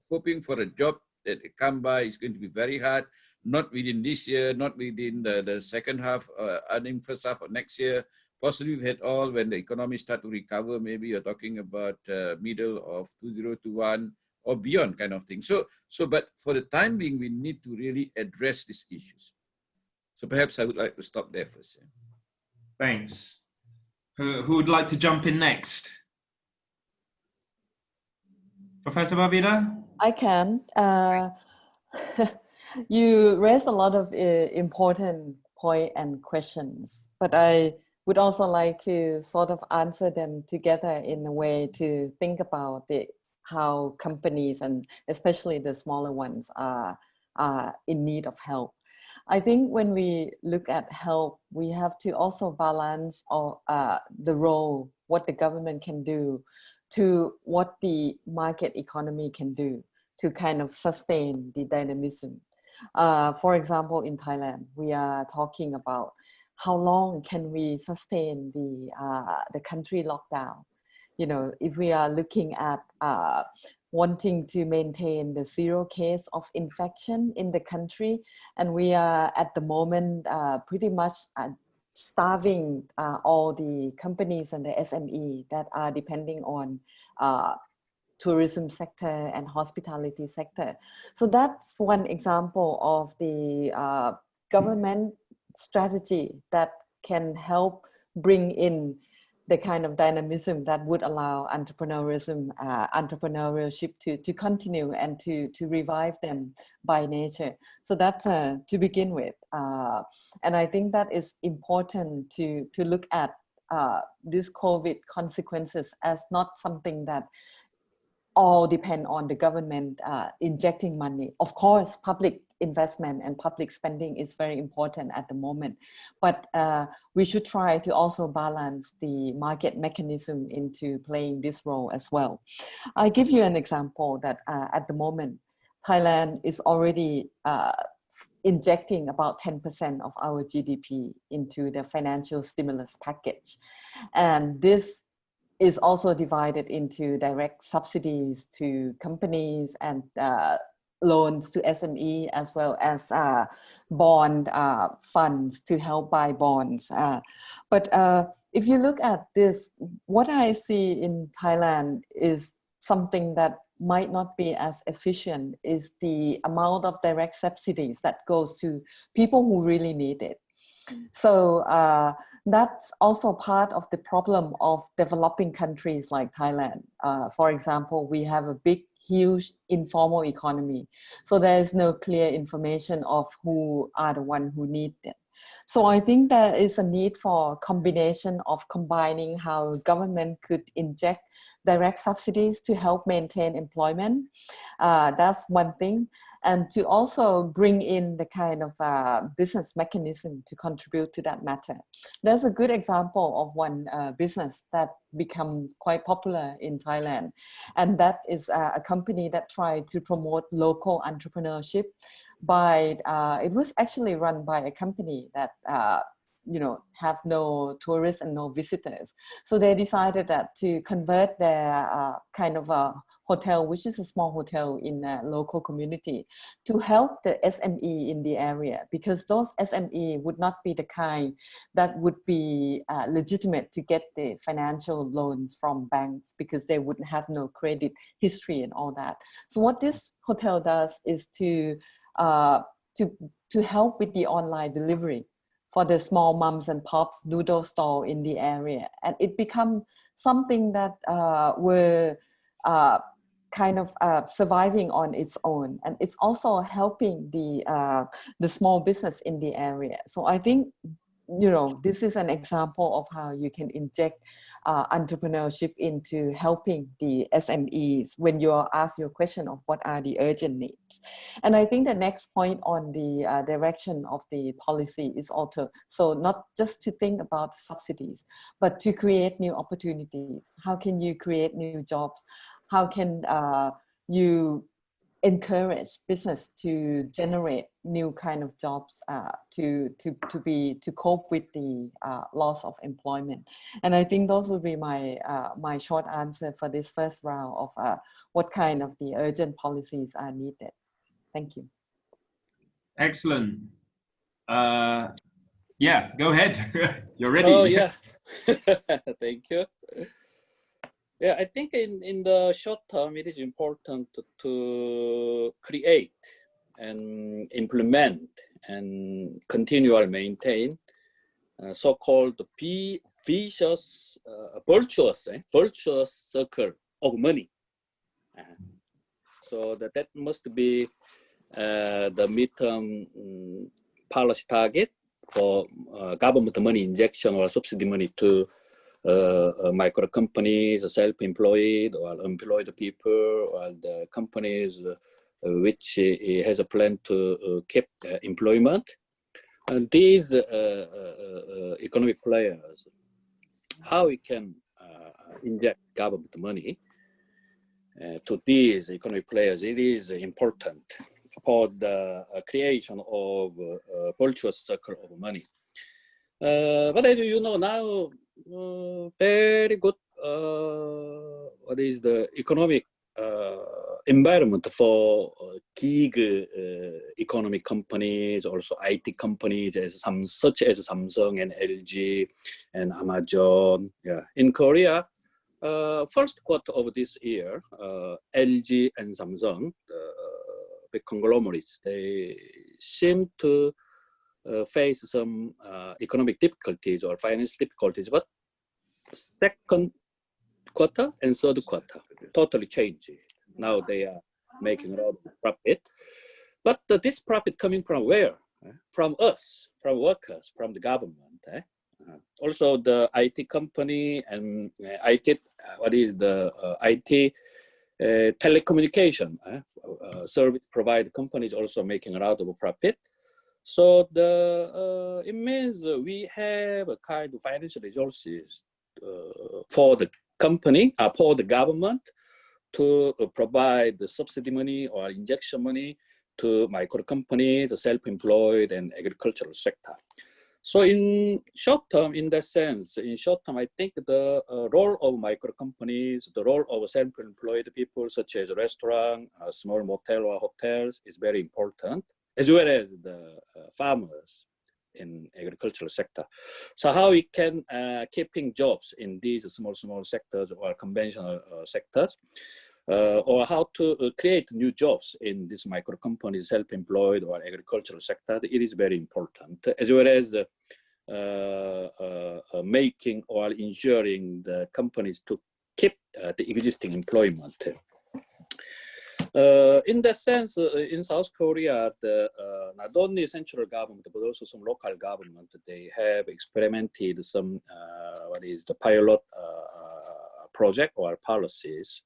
hoping for a job that come by is going to be very hard. not within this year, not within the second half, first half of next year. Possibly we've had all when the economy start to recover, maybe you're talking about middle of 2021 or beyond kind of thing. But for the time being, we need to really address these issues. So perhaps I would like to stop there first. Thanks. Who would like to jump in next? Professor Bavida? I can. You raised a lot of important points and questions, but I would also like to sort of answer them together in a way to think about how companies, and especially the smaller ones, are in need of help. I think when we look at help, we have to also balance the role, what the government can do, to what the market economy can do to kind of sustain the dynamism. For example, in Thailand, we are talking about how long can we sustain the country lockdown. You know, if we are looking at wanting to maintain the 0 case of infection in the country, and we are at the moment pretty much starving all the companies and the SME that are depending on tourism sector and hospitality sector. So that's one example of the government strategy that can help bring in the kind of dynamism that would allow entrepreneurship to continue and to revive them by nature. So that's to begin with. And I think that is important to look at these COVID consequences as not something that all depend on the government injecting money. Of course, public investment and public spending is very important at the moment, but we should try to also balance the market mechanism into playing this role as well. I give you an example that at the moment, Thailand is already injecting about 10% of our GDP into the financial stimulus package. And this is also divided into direct subsidies to companies and loans to SME, as well as bond funds to help buy bonds. But if you look at this, what I see in Thailand is something that might not be as efficient, is the amount of direct subsidies that goes to people who really need it. So that's also part of the problem of developing countries like Thailand. For example, we have a huge informal economy. So there is no clear information of who are the ones who need it. So I think there is a need for combination of combining how government could inject direct subsidies to help maintain employment. That's one thing. And to also bring in the kind of business mechanism to contribute to that matter. There's a good example of one business that become quite popular in Thailand. And that is a company that tried to promote local entrepreneurship by, it was actually run by a company that have no tourists and no visitors. So they decided that to convert their kind of a hotel, which is a small hotel in a local community, to help the SME in the area, because those SME would not be the kind that would be legitimate to get the financial loans from banks, because they wouldn't have no credit history and all that. So what this hotel does is to help with the online delivery for the small mums and pops noodle stall in the area. And it become something that were kind of surviving on its own. And it's also helping the small business in the area. So I think, this is an example of how you can inject entrepreneurship into helping the SMEs when you ask your question of what are the urgent needs. And I think the next point on the direction of the policy is also, so not just to think about subsidies, but to create new opportunities. How can you create new jobs? How can you encourage business to generate new kind of jobs to cope with the loss of employment? And I think those will be my my short answer for this first round of what kind of the urgent policies are needed. Thank you. Excellent. Yeah, go ahead. You're ready. Oh, yeah. Thank you. Yeah, I think in the short term, it is important to create and implement and continually maintain so-called virtuous circle of money. So that must be the midterm policy target for government money injection or subsidy money to micro companies, self-employed or employed people, or the companies which has a plan to keep employment. And these economic players, how we can inject government money to these economic players, it is important for the creation of a virtuous circle of money. But as you know now, very good, what is the economic environment for gig economic companies, also IT companies such as Samsung and LG and Amazon. Yeah, in Korea, first quarter of this year, LG and Samsung, big conglomerates, they seem to face some economic difficulties or finance difficulties, but second quarter and third quarter totally changed. Now they are making a lot of profit, but this profit coming from where? From us, from workers, from the government. Also the IT company and IT, what is the IT telecommunication service provider companies also making a lot of profit. So it means we have a kind of financial resources for the company, for the government to provide the subsidy money or injection money to micro companies, the self-employed and agricultural sector. So in short term, in that sense, I think the role of micro companies, the role of self-employed people such as restaurant, small motel or hotels is very important, as well as the farmers in agricultural sector. So how we can keeping jobs in these small sectors or conventional sectors, or how to create new jobs in these micro companies, self-employed or agricultural sector, it is very important, as well as making or ensuring the companies to keep the existing employment. In that sense, in South Korea, not only central government, but also some local government, they have experimented some, what is the pilot project or policies.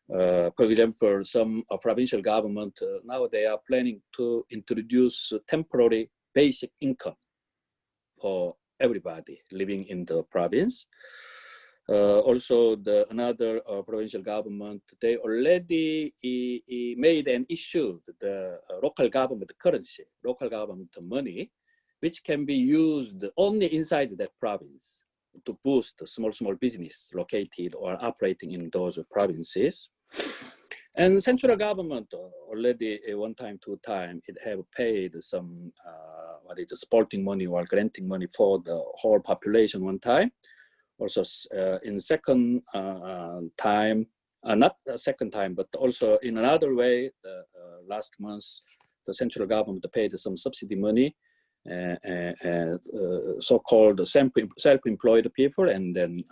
For example, some provincial government, now they are planning to introduce temporary basic income for everybody living in the province. Also, another provincial government, they already made an issue, the local government currency, local government money, which can be used only inside that province to boost the small business located or operating in those provinces. And central government already one time, two time, it have paid some, what is the supporting money or granting money for the whole population one time. Also in second time, not a second time, but also in another way, last month, the central government paid some subsidy money, so-called self-employed people, and then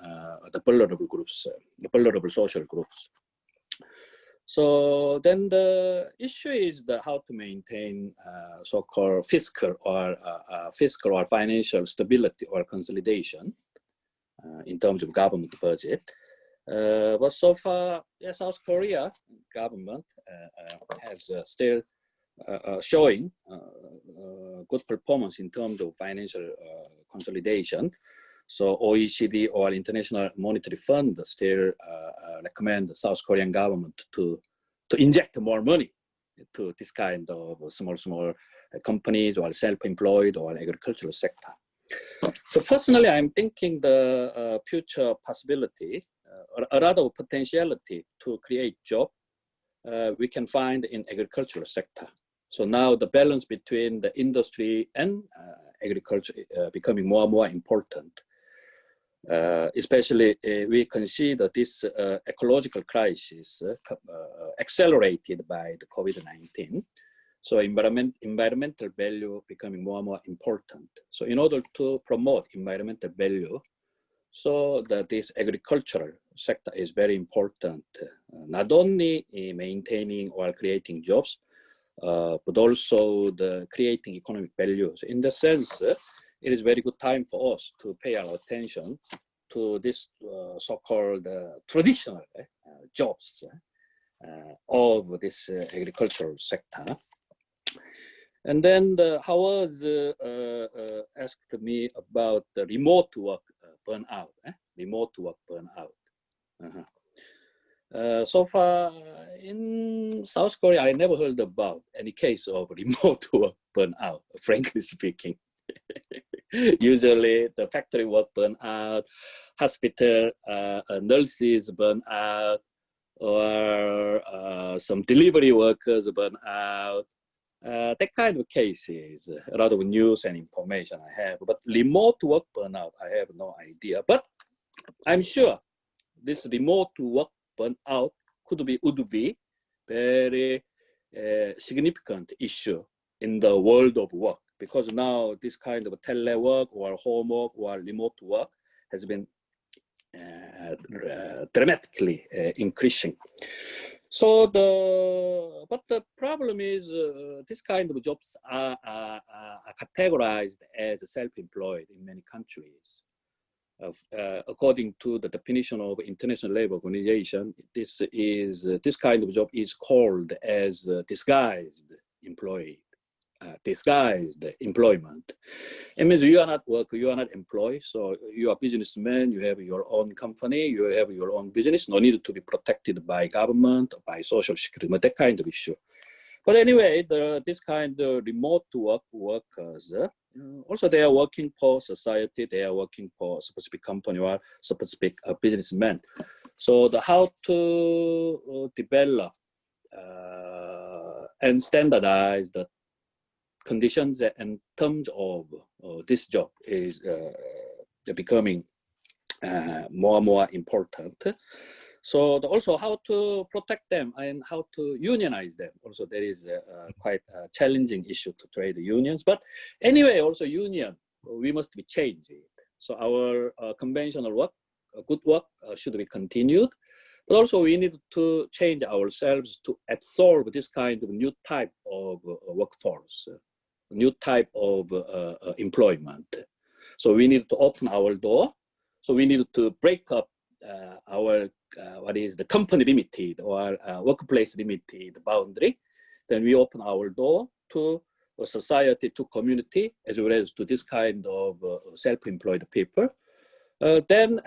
the vulnerable groups, the vulnerable social groups. So then the issue is how to maintain so-called fiscal or financial stability or consolidation in terms of government budget. But so far, South Korea government has still showing good performance in terms of financial consolidation. So OECD or International Monetary Fund still recommend the South Korean government to inject more money to this kind of small companies or self-employed or agricultural sector. So personally, I'm thinking the future possibility, a lot of potentiality to create job we can find in agricultural sector. So now the balance between the industry and agriculture becoming more and more important. Especially we consider this ecological crisis accelerated by the COVID-19. So environmental value becoming more and more important. So in order to promote environmental value, so that this agricultural sector is very important, not only maintaining or creating jobs, but also the creating economic value. So in the sense, it is very good time for us to pay our attention to this so-called traditional jobs of this agricultural sector. And then Howard asked me about the remote work burnout. Remote work burnout. So far in South Korea, I never heard about any case of remote work burnout, frankly speaking. Usually the factory work burnout, hospital nurses burnout, or some delivery workers burnout. That kind of cases, a lot of news and information I have, but remote work burnout, I have no idea. But I'm sure this remote work burnout would be very significant issue in the world of work, because now this kind of telework or homework or remote work has been dramatically increasing. So but the problem is this kind of jobs are categorized as self-employed in many countries. According to the definition of International Labour Organization, this kind of job is called as disguised employee, disguised employment. It means you are not worker, you are not employed, so you are a businessman, you have your own company, you have your own business, no need to be protected by government or by social security, that kind of issue. But anyway, this kind of remote workers, also they are working for society, they are working for a specific company or specific businessman. So how to develop and standardize the conditions and terms of this job is becoming more and more important. So also how to protect them and how to unionize them. Also there is quite a challenging issue to trade unions. But anyway, also union, we must be changing. So our conventional work, good work should be continued. But also we need to change ourselves to absorb this kind of new type of workforce, new type of employment. So we need to open our door. So we need to break up our what is the company limited or workplace limited boundary. Then we open our door to society, to community, as well as to this kind of self-employed people. Then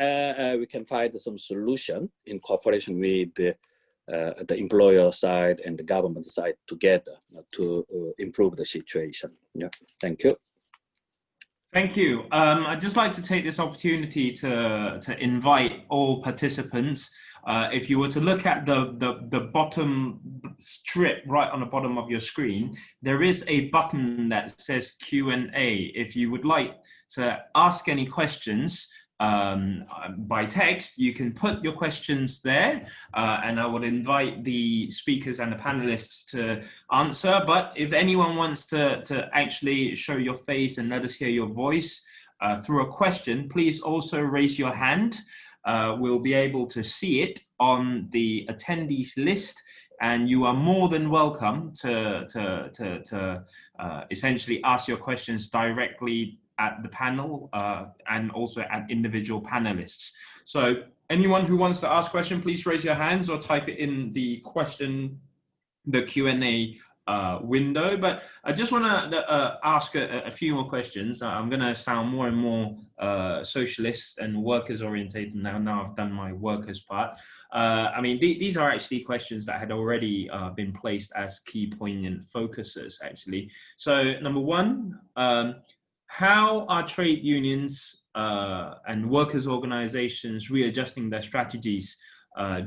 we can find some solution in cooperation with the employer side and the government side together to improve the situation. Yeah, thank you. Thank you. I'd just like to take this opportunity to invite all participants. If you were to look at the bottom strip right on the bottom of your screen, there is a button that says Q&A. If you would like to ask any questions by text, you can put your questions there, and I would invite the speakers and the panelists to answer. But if anyone wants to actually show your face and let us hear your voice through a question, please also raise your hand. We'll be able to see it on the attendees list, and you are more than welcome to essentially ask your questions directly at the panel and also at individual panelists. So anyone who wants to ask a question, please raise your hands or type it in the Q&A window. But I just want to ask a few more questions. I'm going to sound more and more socialist and workers orientated now I've done my workers part. I mean, these are actually questions that had already been placed as key poignant focuses, actually. So number one, how are trade unions and workers' organizations readjusting their strategies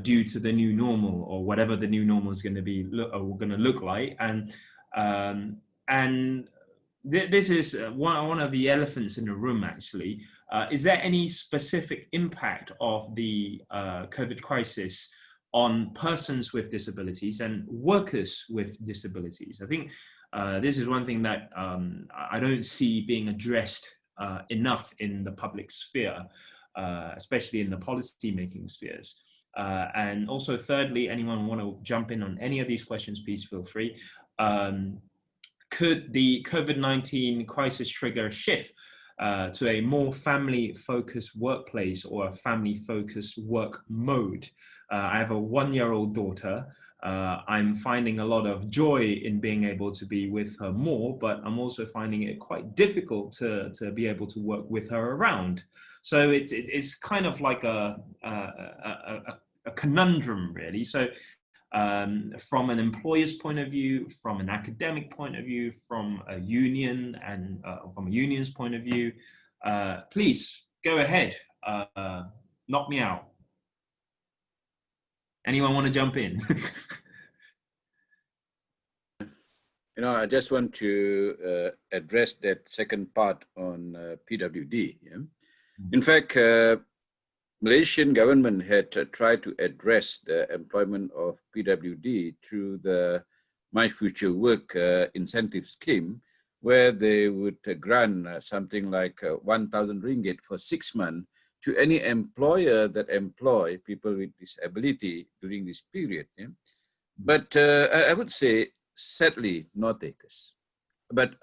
due to the new normal, or whatever the new normal is going to be look like? And And this is one of the elephants in the room, actually. Is there any specific impact of the COVID crisis on persons with disabilities and workers with disabilities? I think this is one thing that I don't see being addressed enough in the public sphere, especially in the policy-making spheres. And also, thirdly, anyone want to jump in on any of these questions, please feel free. Could the COVID-19 crisis trigger a shift to a more family-focused workplace or a family-focused work mode? I have a 1-year-old daughter. I'm finding a lot of joy in being able to be with her more, but I'm also finding it quite difficult to be able to work with her around. So it's kind of like a conundrum, really. So from an employer's point of view, from an academic point of view, from a union and from a union's point of view, please go ahead, knock me out. Anyone want to jump in? I just want to address that second part on PWD. Yeah? In fact, Malaysian government had tried to address the employment of PWD through the My Future Work incentive scheme, where they would grant something like 1,000 ringgit for 6 months to any employer that employ people with disability during this period. Yeah? But I would say, sadly, no takers. But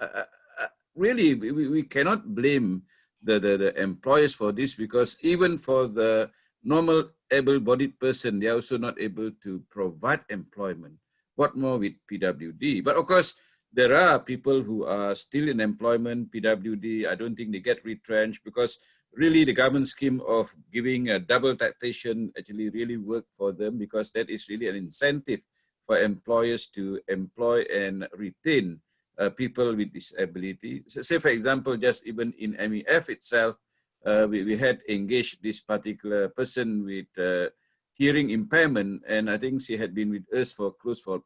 really, we cannot blame the employers for this, because even for the normal able-bodied person, they are also not able to provide employment. What more with PWD? But of course, there are people who are still in employment, PWD. I don't think they get retrenched, because really the government scheme of giving a double taxation actually really worked for them, because that is really an incentive for employers to employ and retain people with disability. So say, for example, just even in MEF itself, we had engaged this particular person with hearing impairment, and I think she had been with us for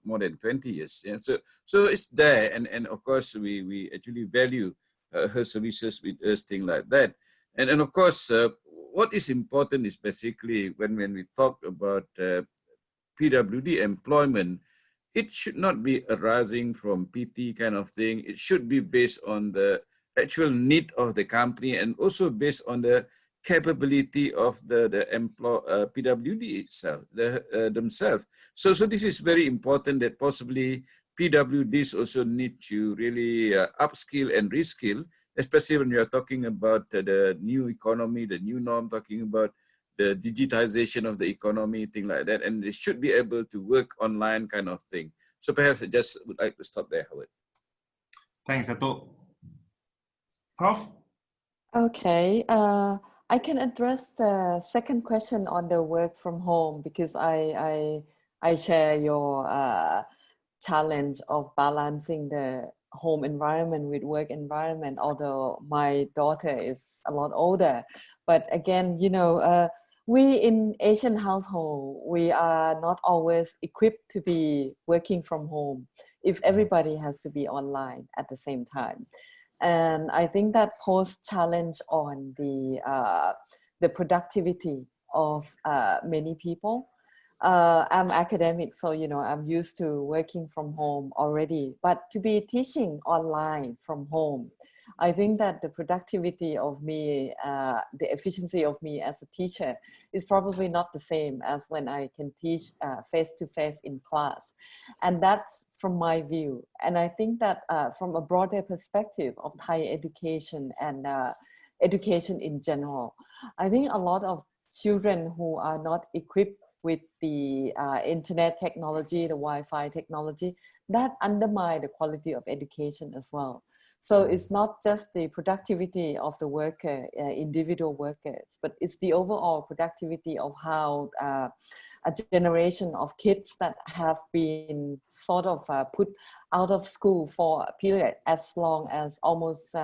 more than 20 years. Yeah? So it's there, and of course we actually value her services with us, things like that. And of course, what is important is basically when we talk about PWD employment, it should not be arising from PT kind of thing. It should be based on the actual need of the company, and also based on the capability of the PWD itself, themselves. So this is very important, that possibly PWDs also need to really upskill and reskill, especially when we are talking about the new economy, the new norm, talking about the digitization of the economy, thing like that, and they should be able to work online kind of thing. So perhaps I just would like to stop there, Howard. Thanks, Dato'. Prof? Okay, I can address the second question on the work from home, because I share your challenge of balancing the home environment with work environment, although my daughter is a lot older. But again, we in Asian household, we are not always equipped to be working from home if everybody has to be online at the same time. And I think that poses challenge on the productivity of many people. I'm academic, so I'm used to working from home already. But to be teaching online from home, I think that the productivity of me, the efficiency of me as a teacher is probably not the same as when I can teach face-to-face in class. And that's from my view. And I think that from a broader perspective of higher education and education in general, I think a lot of children who are not equipped with the internet technology, the Wi-Fi technology, that undermine the quality of education as well. So it's not just the productivity of the worker, individual workers, but it's the overall productivity of how a generation of kids that have been sort of put out of school for a period as long as almost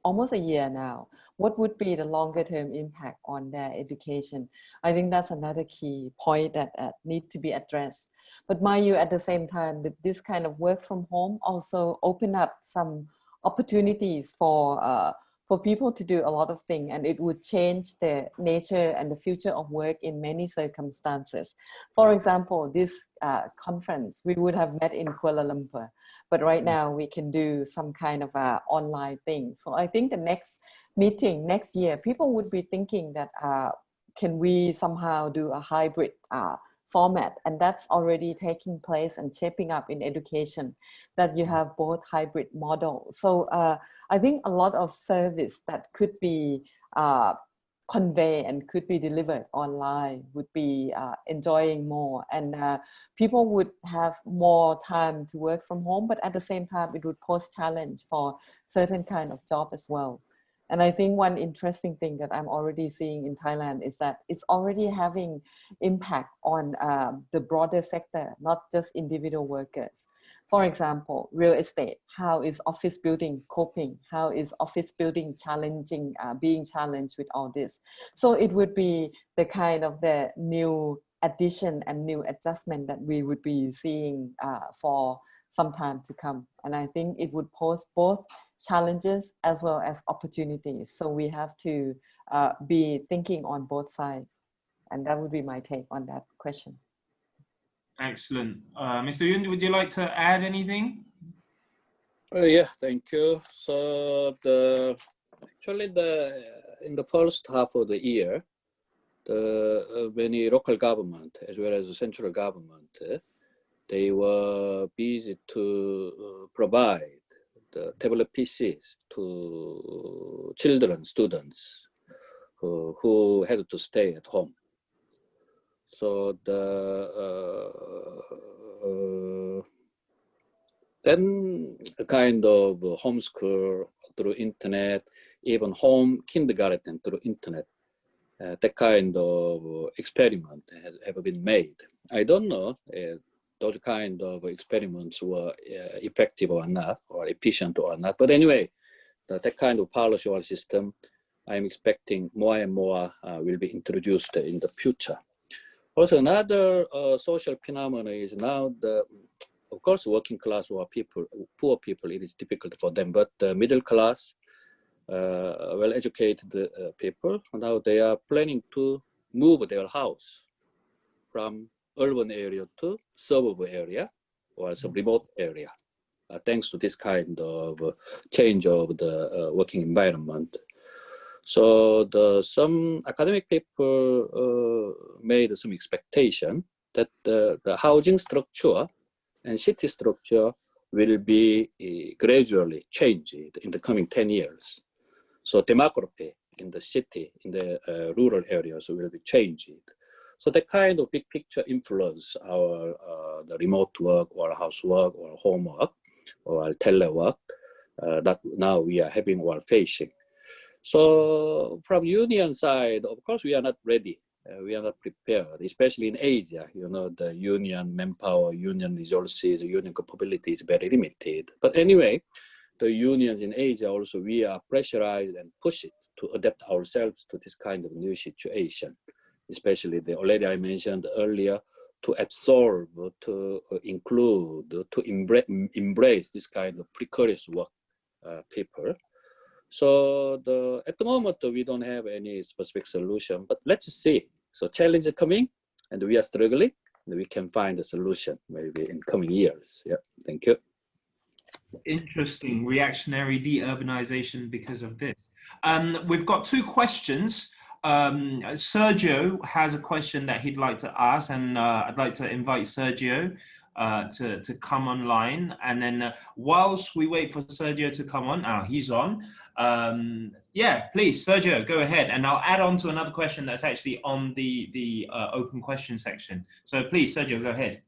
almost a year now. What would be the longer term impact on their education? I think that's another key point that need to be addressed. But mind you, at the same time, that this kind of work from home also open up some opportunities for people to do a lot of things, and it would change the nature and the future of work in many circumstances. For example, this conference, we would have met in Kuala Lumpur, but right now we can do some kind of online thing. So I think the next meeting next year, people would be thinking that can we somehow do a hybrid format, and that's already taking place and shaping up in education, that you have both hybrid models. So I think a lot of service that could be conveyed and could be delivered online would be enjoying more, and people would have more time to work from home, but at the same time it would pose challenge for certain kind of job as well. And I think one interesting thing that I'm already seeing in Thailand is that it's already having impact on the broader sector, not just individual workers. For example, real estate, how is office building coping? How is office building challenging, being challenged with all this? So it would be the kind of the new addition and new adjustment that we would be seeing for some time to come. And I think it would pose both challenges as well as opportunities. So we have to be thinking on both sides. And that would be my take on that question. Excellent. Mr. Yun, would you like to add anything? Yeah, thank you. So actually in the first half of the year, many local government as well as the central government, they were busy to provide the tablet PCs to children, students who had to stay at home. So then a kind of homeschool through internet, even home kindergarten through internet, that kind of experiment has ever been made. I don't know those kind of experiments were effective or not, or efficient or not. But anyway, that kind of policy or system, I'm expecting more and more will be introduced in the future. Also, another social phenomenon is now of course, working class or people, poor people, it is difficult for them. But the middle class, well-educated people, now they are planning to move their house from urban area to suburban area or some remote area, thanks to this kind of change of the working environment. So some academic people made some expectation that the housing structure and city structure will be gradually changed in the coming 10 years. So demography in the city, in the rural areas will be changed. So that kind of big picture influence our the remote work or housework or homework or telework that now we are having or facing. So from union side, of course, we are not ready. We are not prepared, especially in Asia. You know, the union manpower, union resources, union capability is very limited. But anyway, the unions in Asia also, we are pressurized and pushed to adapt ourselves to this kind of new situation. Especially already I mentioned earlier, to absorb, to include, to embrace this kind of precarious work people. So at the moment, we don't have any specific solution, but let's see. So challenge is coming and we are struggling and we can find a solution maybe in coming years. Yeah, thank you. Interesting, reactionary de-urbanization because of this. We've got two questions. Sergio has a question that he'd like to ask, and I'd like to invite Sergio to come online. And then whilst we wait for Sergio to come on, he's on. Yeah, please, Sergio, go ahead. And I'll add on to another question that's actually on the open question section. So please, Sergio, go ahead.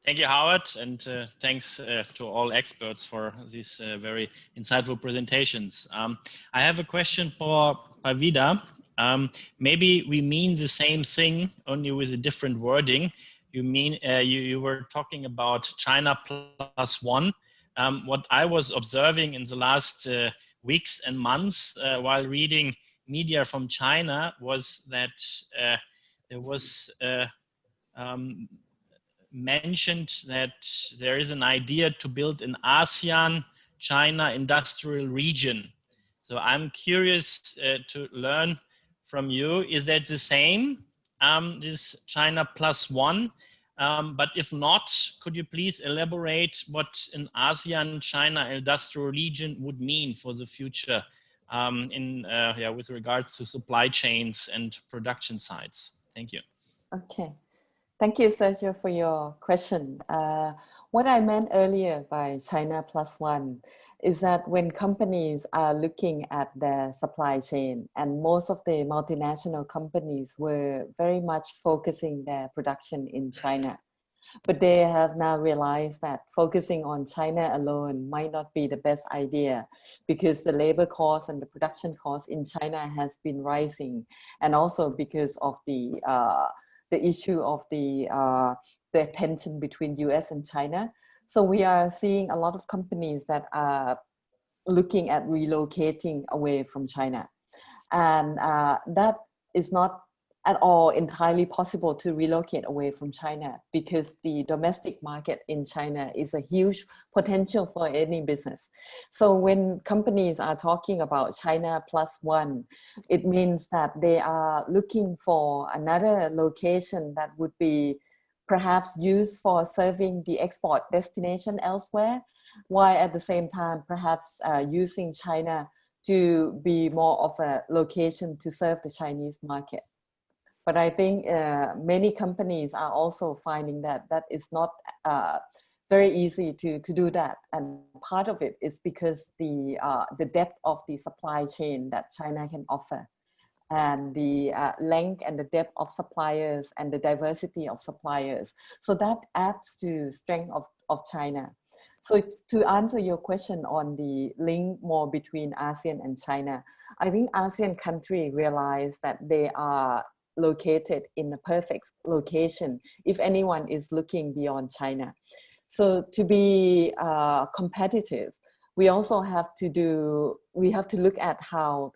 Thank you, Howard, and thanks to all experts for these very insightful presentations. I have a question for Pavida. Maybe we mean the same thing, only with a different wording. You mean you were talking about China +1. What I was observing in the last weeks and months while reading media from China was that there was mentioned that there is an idea to build an ASEAN-China industrial region. So I'm curious to learn from you, is that the same, this China +1? But if not, could you please elaborate what an ASEAN-China industrial region would mean for the future with regards to supply chains and production sites? Thank you. Okay. Thank you, Sergio, for your question. What I meant earlier by China +1 is that when companies are looking at their supply chain, and most of the multinational companies were very much focusing their production in China, but they have now realized that focusing on China alone might not be the best idea, because the labor cost and the production cost in China has been rising, and also because of the issue of the tension between US and China. So we are seeing a lot of companies that are looking at relocating away from China. And that is not at all entirely possible to relocate away from China, because the domestic market in China is a huge potential for any business. So when companies are talking about China +1, it means that they are looking for another location that would be perhaps used for serving the export destination elsewhere, while at the same time perhaps using China to be more of a location to serve the Chinese market. But I think many companies are also finding that that is not very easy to do that. And part of it is because the depth of the supply chain that China can offer, and the length and the depth of suppliers and the diversity of suppliers. So that adds to strength of China. So to answer your question on the link more between ASEAN and China, I think ASEAN countries realize that they are located in a perfect location if anyone is looking beyond China. So to be competitive, we also have to look at how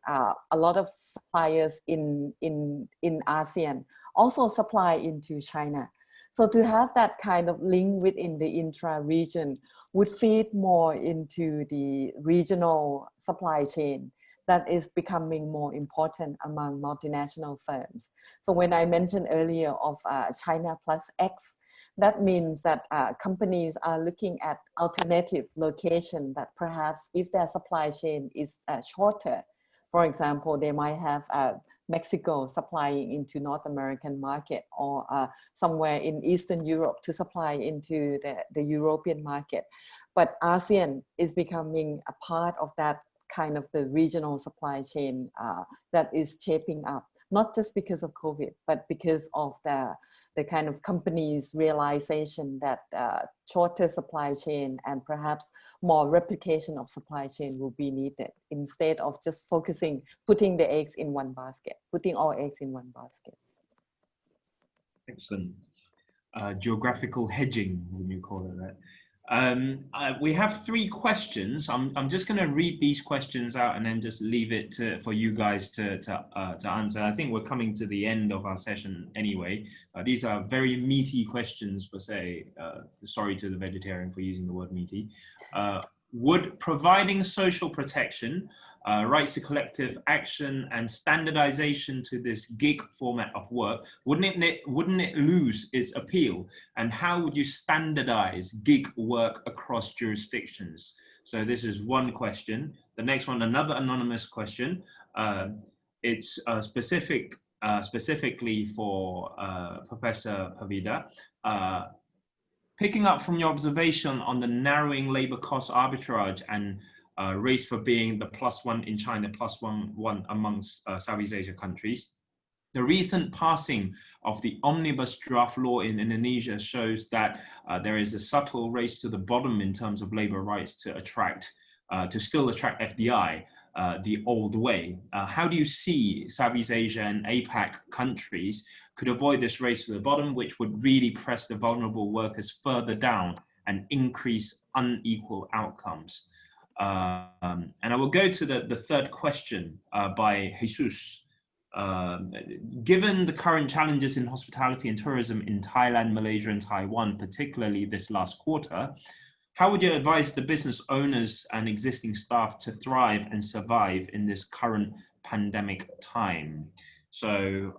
a lot of suppliers in ASEAN also supply into China. So to have that kind of link within the intra-region would feed more into the regional supply chain that is becoming more important among multinational firms. So when I mentioned earlier of China +X, that means that companies are looking at alternative location that perhaps if their supply chain is shorter, for example, they might have Mexico supplying into North American market, or somewhere in Eastern Europe to supply into the European market. But ASEAN is becoming a part of that kind of the regional supply chain that is shaping up, not just because of COVID, but because of the kind of companies' realization that shorter supply chain and perhaps more replication of supply chain will be needed, instead of just putting the eggs in one basket, putting all eggs in one basket. Excellent. Geographical hedging, would you call it that? We have 3 questions. I'm just going to read these questions out and then just leave it for you guys to answer. I think we're coming to the end of our session anyway. These are very meaty questions per se. Sorry to the vegetarian for using the word meaty. Would providing social protection, rights to collective action and standardization to this gig format of work, wouldn't it lose its appeal? And how would you standardize gig work across jurisdictions? So this is one question. The next one, another anonymous question. It's specifically for Professor Pavida. Picking up from your observation on the narrowing labor cost arbitrage and race for being the +1 in China, +1 amongst Southeast Asia countries, the recent passing of the omnibus draft law in Indonesia shows that there is a subtle race to the bottom in terms of labor rights to still attract FDI the old way. How do you see Southeast Asia and APAC countries could avoid this race to the bottom, which would really press the vulnerable workers further down and increase unequal outcomes? And I will go to the third question by Jesus. Given the current challenges in hospitality and tourism in Thailand, Malaysia, and Taiwan, particularly this last quarter, how would you advise the business owners and existing staff to thrive and survive in this current pandemic time? So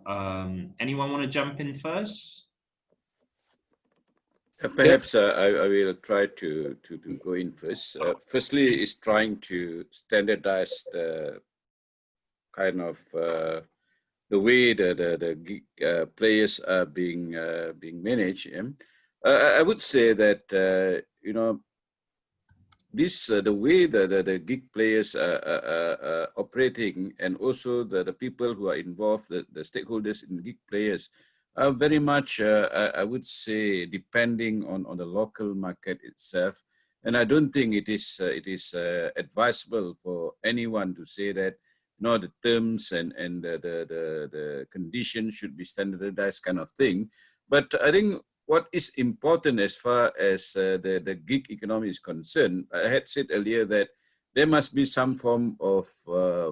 anyone want to jump in first? Perhaps I will try to go in first. Firstly, is trying to standardize the kind of the way the gig players are being managed. I would say that you know, this the way the gig players are operating, and also the people who are involved, the stakeholders in gig players, are very much, I would say, depending on the local market itself. And I don't think it is advisable for anyone to say that, you know, the terms and the conditions should be standardized kind of thing. But I think what is important as far as the gig economy is concerned, I had said earlier that there must be some form of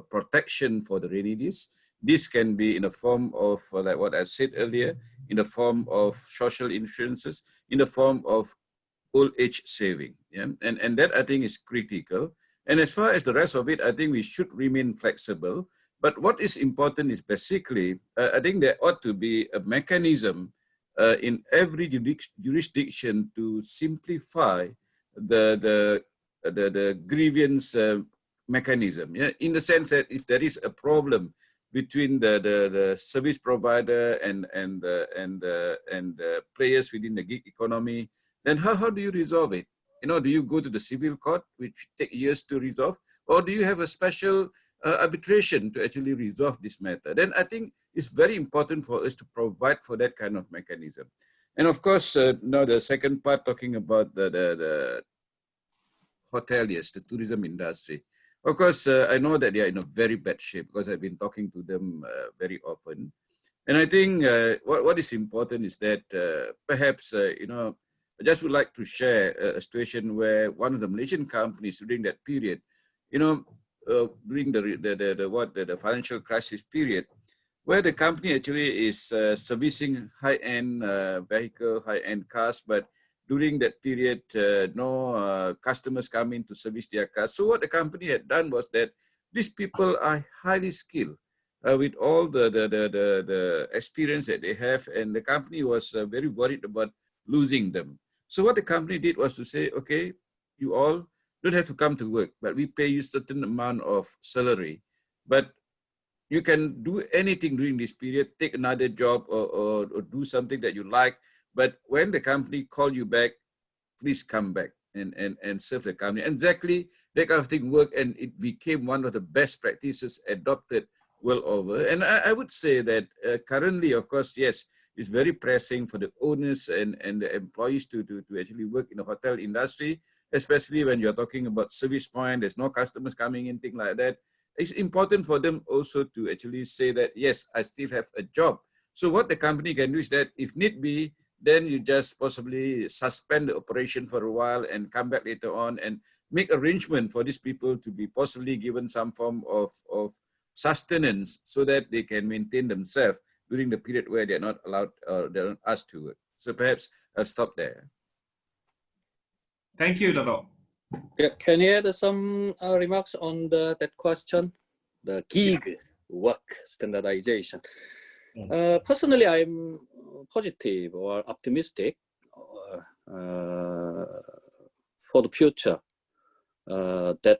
protection for the rainy days. This can be in the form of, like what I said earlier, in the form of social insurances, in the form of old age saving. Yeah? And that I think is critical. And as far as the rest of it, I think we should remain flexible. But what is important is basically, I think there ought to be a mechanism in every jurisdiction to simplify the grievance mechanism. Yeah? In the sense that if there is a problem between the service provider and the players within the gig economy, then how do you resolve it? You know, do you go to the civil court, which take years to resolve, or do you have a special arbitration to actually resolve this matter? Then I think it's very important for us to provide for that kind of mechanism. And of course, now the second part, talking about the hoteliers, the tourism industry. Of course, I know that they are in a very bad shape because I've been talking to them very often. And I think what is important is that perhaps, you know, I just would like to share a situation where one of the Malaysian companies during that period, you know, during the financial crisis period, where the company actually is servicing high-end vehicle, high-end cars, but during that period, no customers come in to service their cars. So what the company had done was that these people are highly skilled with all the experience that they have, and the company was very worried about losing them. So what the company did was to say, okay, you all don't have to come to work, but we pay you certain amount of salary, but you can do anything during this period, take another job or do something that you like. But when the company call you back, please come back and serve the company. And exactly that kind of thing worked, and it became one of the best practices adopted well over. And I would say that currently, of course, yes, it's very pressing for the owners and the employees to actually work in the hotel industry, especially when you're talking about service point, there's no customers coming in, things like that. It's important for them also to actually say that, yes, I still have a job. So what the company can do is that if need be, then you just possibly suspend the operation for a while and come back later on and make arrangement for these people to be possibly given some form of sustenance so that they can maintain themselves during the period where they're not allowed or they're not asked to work. So perhaps I'll stop there. Thank you, Dato'. Yeah, can you add some remarks on that question? The gig work standardization. Personally, I'm positive or optimistic for the future that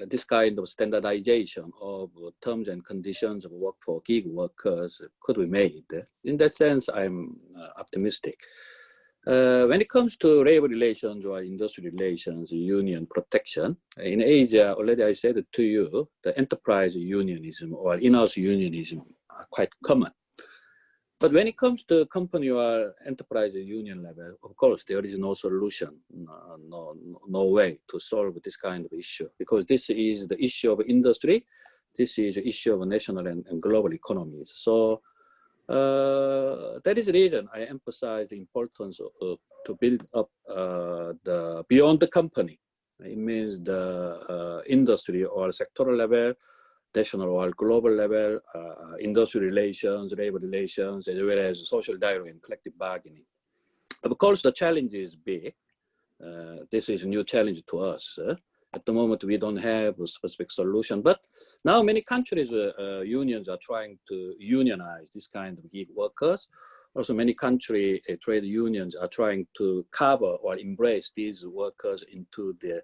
this kind of standardization of terms and conditions of work for gig workers could be made. In that sense, I'm optimistic. When it comes to labor relations or industry relations, union protection, in Asia, already I said to you, the enterprise unionism or in-house unionism are quite common. But when it comes to company or enterprise union level, of course, there is no solution, no way to solve this kind of issue, because this is the issue of industry. This is the issue of national and global economies. So that is the reason I emphasize the importance of to build up the beyond the company, It means the industry or sectoral level, national or global level, industry relations, labor relations, as well as social dialogue and collective bargaining. Of course, the challenge is big. This is a new challenge to us. At the moment, we don't have a specific solution, but now many countries, unions are trying to unionize this kind of gig workers. Also, many country trade unions are trying to cover or embrace these workers into the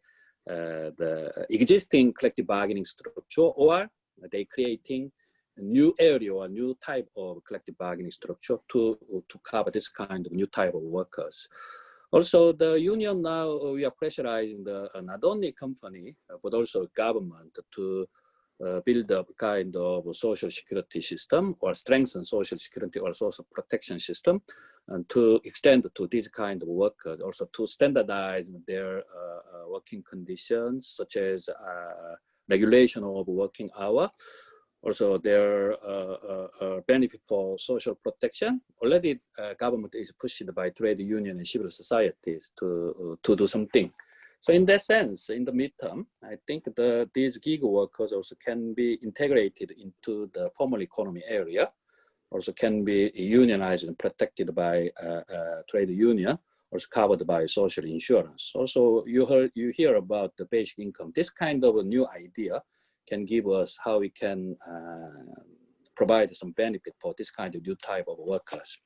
existing collective bargaining structure, or they creating a new area or new type of collective bargaining structure to cover this kind of new type of workers. Also, the union now, we are pressurizing not only company, but also government to build up kind of social security system or strengthen social security or social protection system, and to extend to these kind of workers, also to standardize their working conditions, such as regulation of working hour. Also, their benefit for social protection. Already, government is pushed by trade union and civil societies to do something. So in that sense, in the midterm, I think these gig workers also can be integrated into the formal economy area, also can be unionized and protected by trade union, also covered by social insurance. Also, you hear about the basic income. This kind of a new idea can give us how we can provide some benefit for this kind of new type of workers.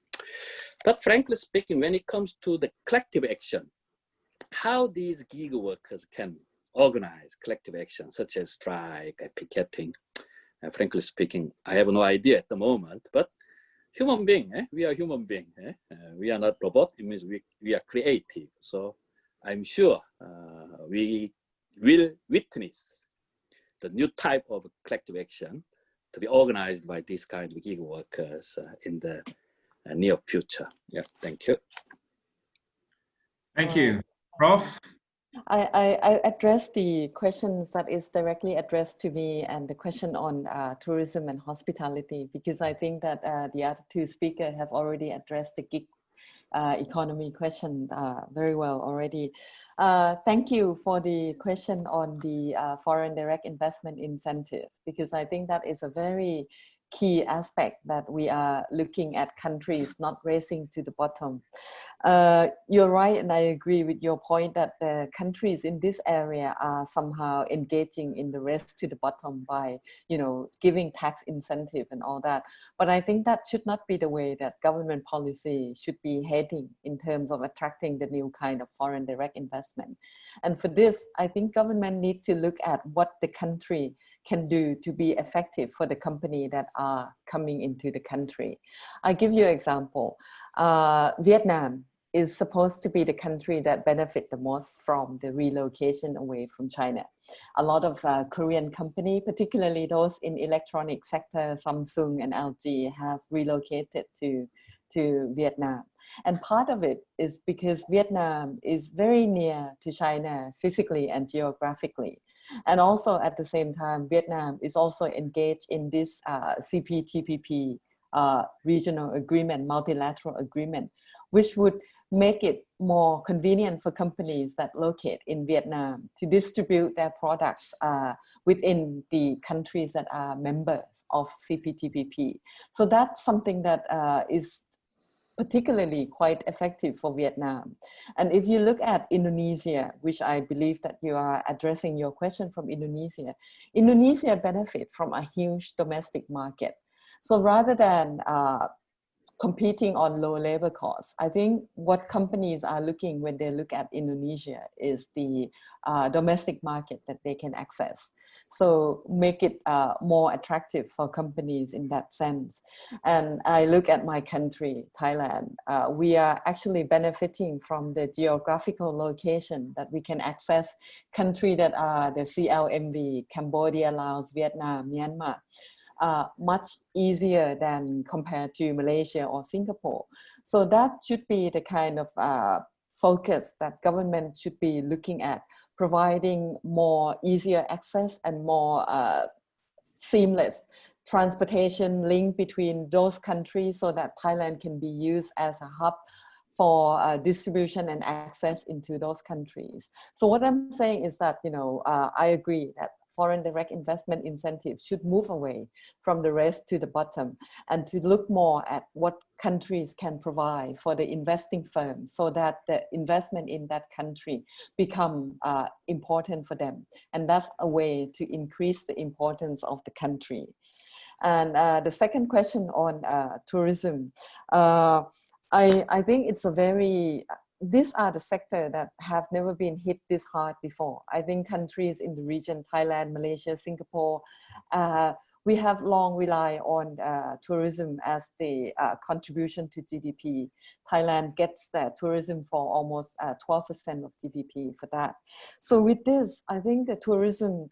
But frankly speaking, when it comes to the collective action, how these gig workers can organize collective action, such as strike and picketing, frankly speaking, I have no idea at the moment, but human being, we are human being, we are not robot, it means we are creative. So I'm sure we will witness the new type of collective action to be organized by these kind of gig workers in the near future. Yeah, thank you. Thank you. Prof? I address the questions that is directly addressed to me and the question on tourism and hospitality, because I think that the other two speakers have already addressed the gig economy question very well already. Thank you for the question on the foreign direct investment incentive, because I think that is a very key aspect that we are looking at countries not racing to the bottom. You're right, and I agree with your point that the countries in this area are somehow engaging in the race to the bottom by, giving tax incentive and all that. But I think that should not be the way that government policy should be heading in terms of attracting the new kind of foreign direct investment. And for this, I think government need to look at what the country can do to be effective for the company that are coming into the country. I give you an example. Vietnam is supposed to be the country that benefit the most from the relocation away from China. A lot of Korean companies, particularly those in electronic sector, Samsung and LG, have relocated to Vietnam. And part of it is because Vietnam is very near to China physically and geographically. And also at the same time, Vietnam is also engaged in this CPTPP regional agreement, multilateral agreement, which would make it more convenient for companies that locate in Vietnam to distribute their products within the countries that are members of CPTPP. So that's something that is particularly quite effective for Vietnam. And if you look at Indonesia, which I believe that you are addressing your question from Indonesia, Indonesia benefit from a huge domestic market. So rather than competing on low labor costs, I think what companies are looking when they look at Indonesia is the domestic market that they can access. So make it more attractive for companies in that sense. And I look at my country, Thailand, we are actually benefiting from the geographical location that we can access countries that are the CLMV, Cambodia, Laos, Vietnam, Myanmar, much easier than compared to Malaysia or Singapore. So that should be the kind of focus that government should be looking at, providing more easier access and more seamless transportation link between those countries so that Thailand can be used as a hub for distribution and access into those countries. So what I'm saying is that, you know, I agree that foreign direct investment incentives should move away from the race to the bottom and to look more at what countries can provide for the investing firms so that the investment in that country become important for them. And that's a way to increase the importance of the country. And the second question on tourism, I think it's a very, these are the sectors that have never been hit this hard before. I think countries in the region, Thailand, Malaysia, Singapore, we have long relied on tourism as the contribution to GDP. Thailand gets tourism for almost 12% of GDP for that. So with this, I think the tourism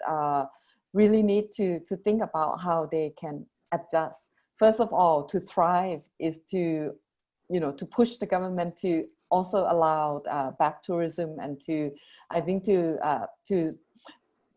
really need to think about how they can adjust. First of all, to thrive is to, you know, to push the government to also allow back tourism and to, I think to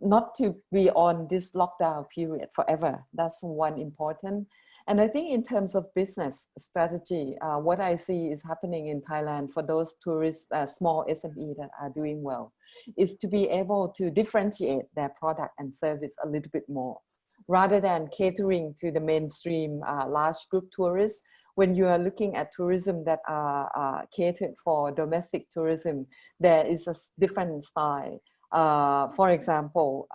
not to be on this lockdown period forever. That's one important. And I think in terms of business strategy, what I see is happening in Thailand for those tourists, small SME that are doing well, is to be able to differentiate their product and service a little bit more. Rather than catering to the mainstream large group tourists, when you are looking at tourism that are catered for domestic tourism, there is a different style. For example,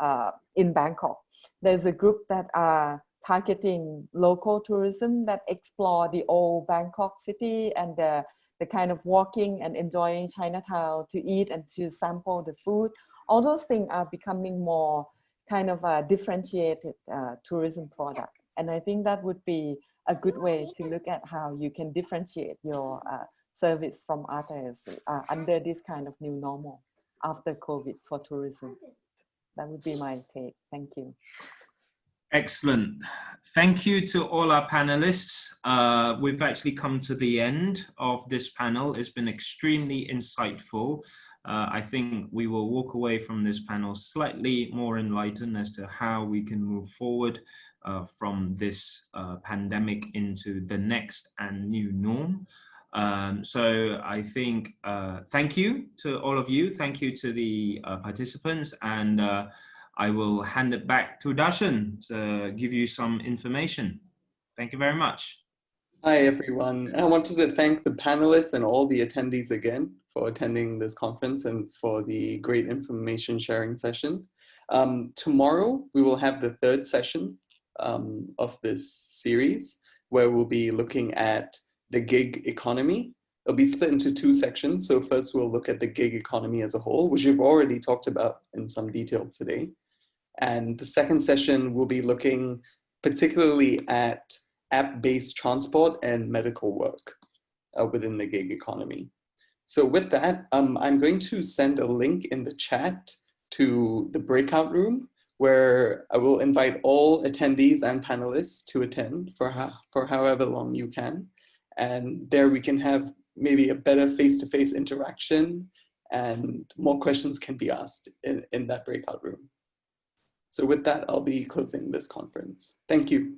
in Bangkok, there's a group that are targeting local tourism that explore the old Bangkok city and the kind of walking and enjoying Chinatown to eat and to sample the food. All those things are becoming more kind of a differentiated tourism product. And I think that would be a good way to look at how you can differentiate your service from others under this kind of new normal after COVID for tourism. That would be my take. Thank you. Excellent. Thank you to all our panelists. We've actually come to the end of this panel. It's been extremely insightful. I think we will walk away from this panel slightly more enlightened as to how we can move forward from this pandemic into the next and new norm. So I think thank you to all of you. Thank you to the participants, and I will hand it back to Darshan to give you some information. Thank you very much. Hi, everyone. I wanted to thank the panelists and all the attendees again for attending this conference and for the great information sharing session. Tomorrow, we will have the third session of this series, where we'll be looking at the gig economy. It'll be split into two sections. So first, we'll look at the gig economy as a whole, which we've already talked about in some detail today. And the second session, we'll be looking particularly at app-based transport and medical work within the gig economy. So with that, I'm going to send a link in the chat to the breakout room, where I will invite all attendees and panelists to attend for however long you can. And there we can have maybe a better face-to-face interaction, and more questions can be asked in that breakout room. So with that, I'll be closing this conference. Thank you.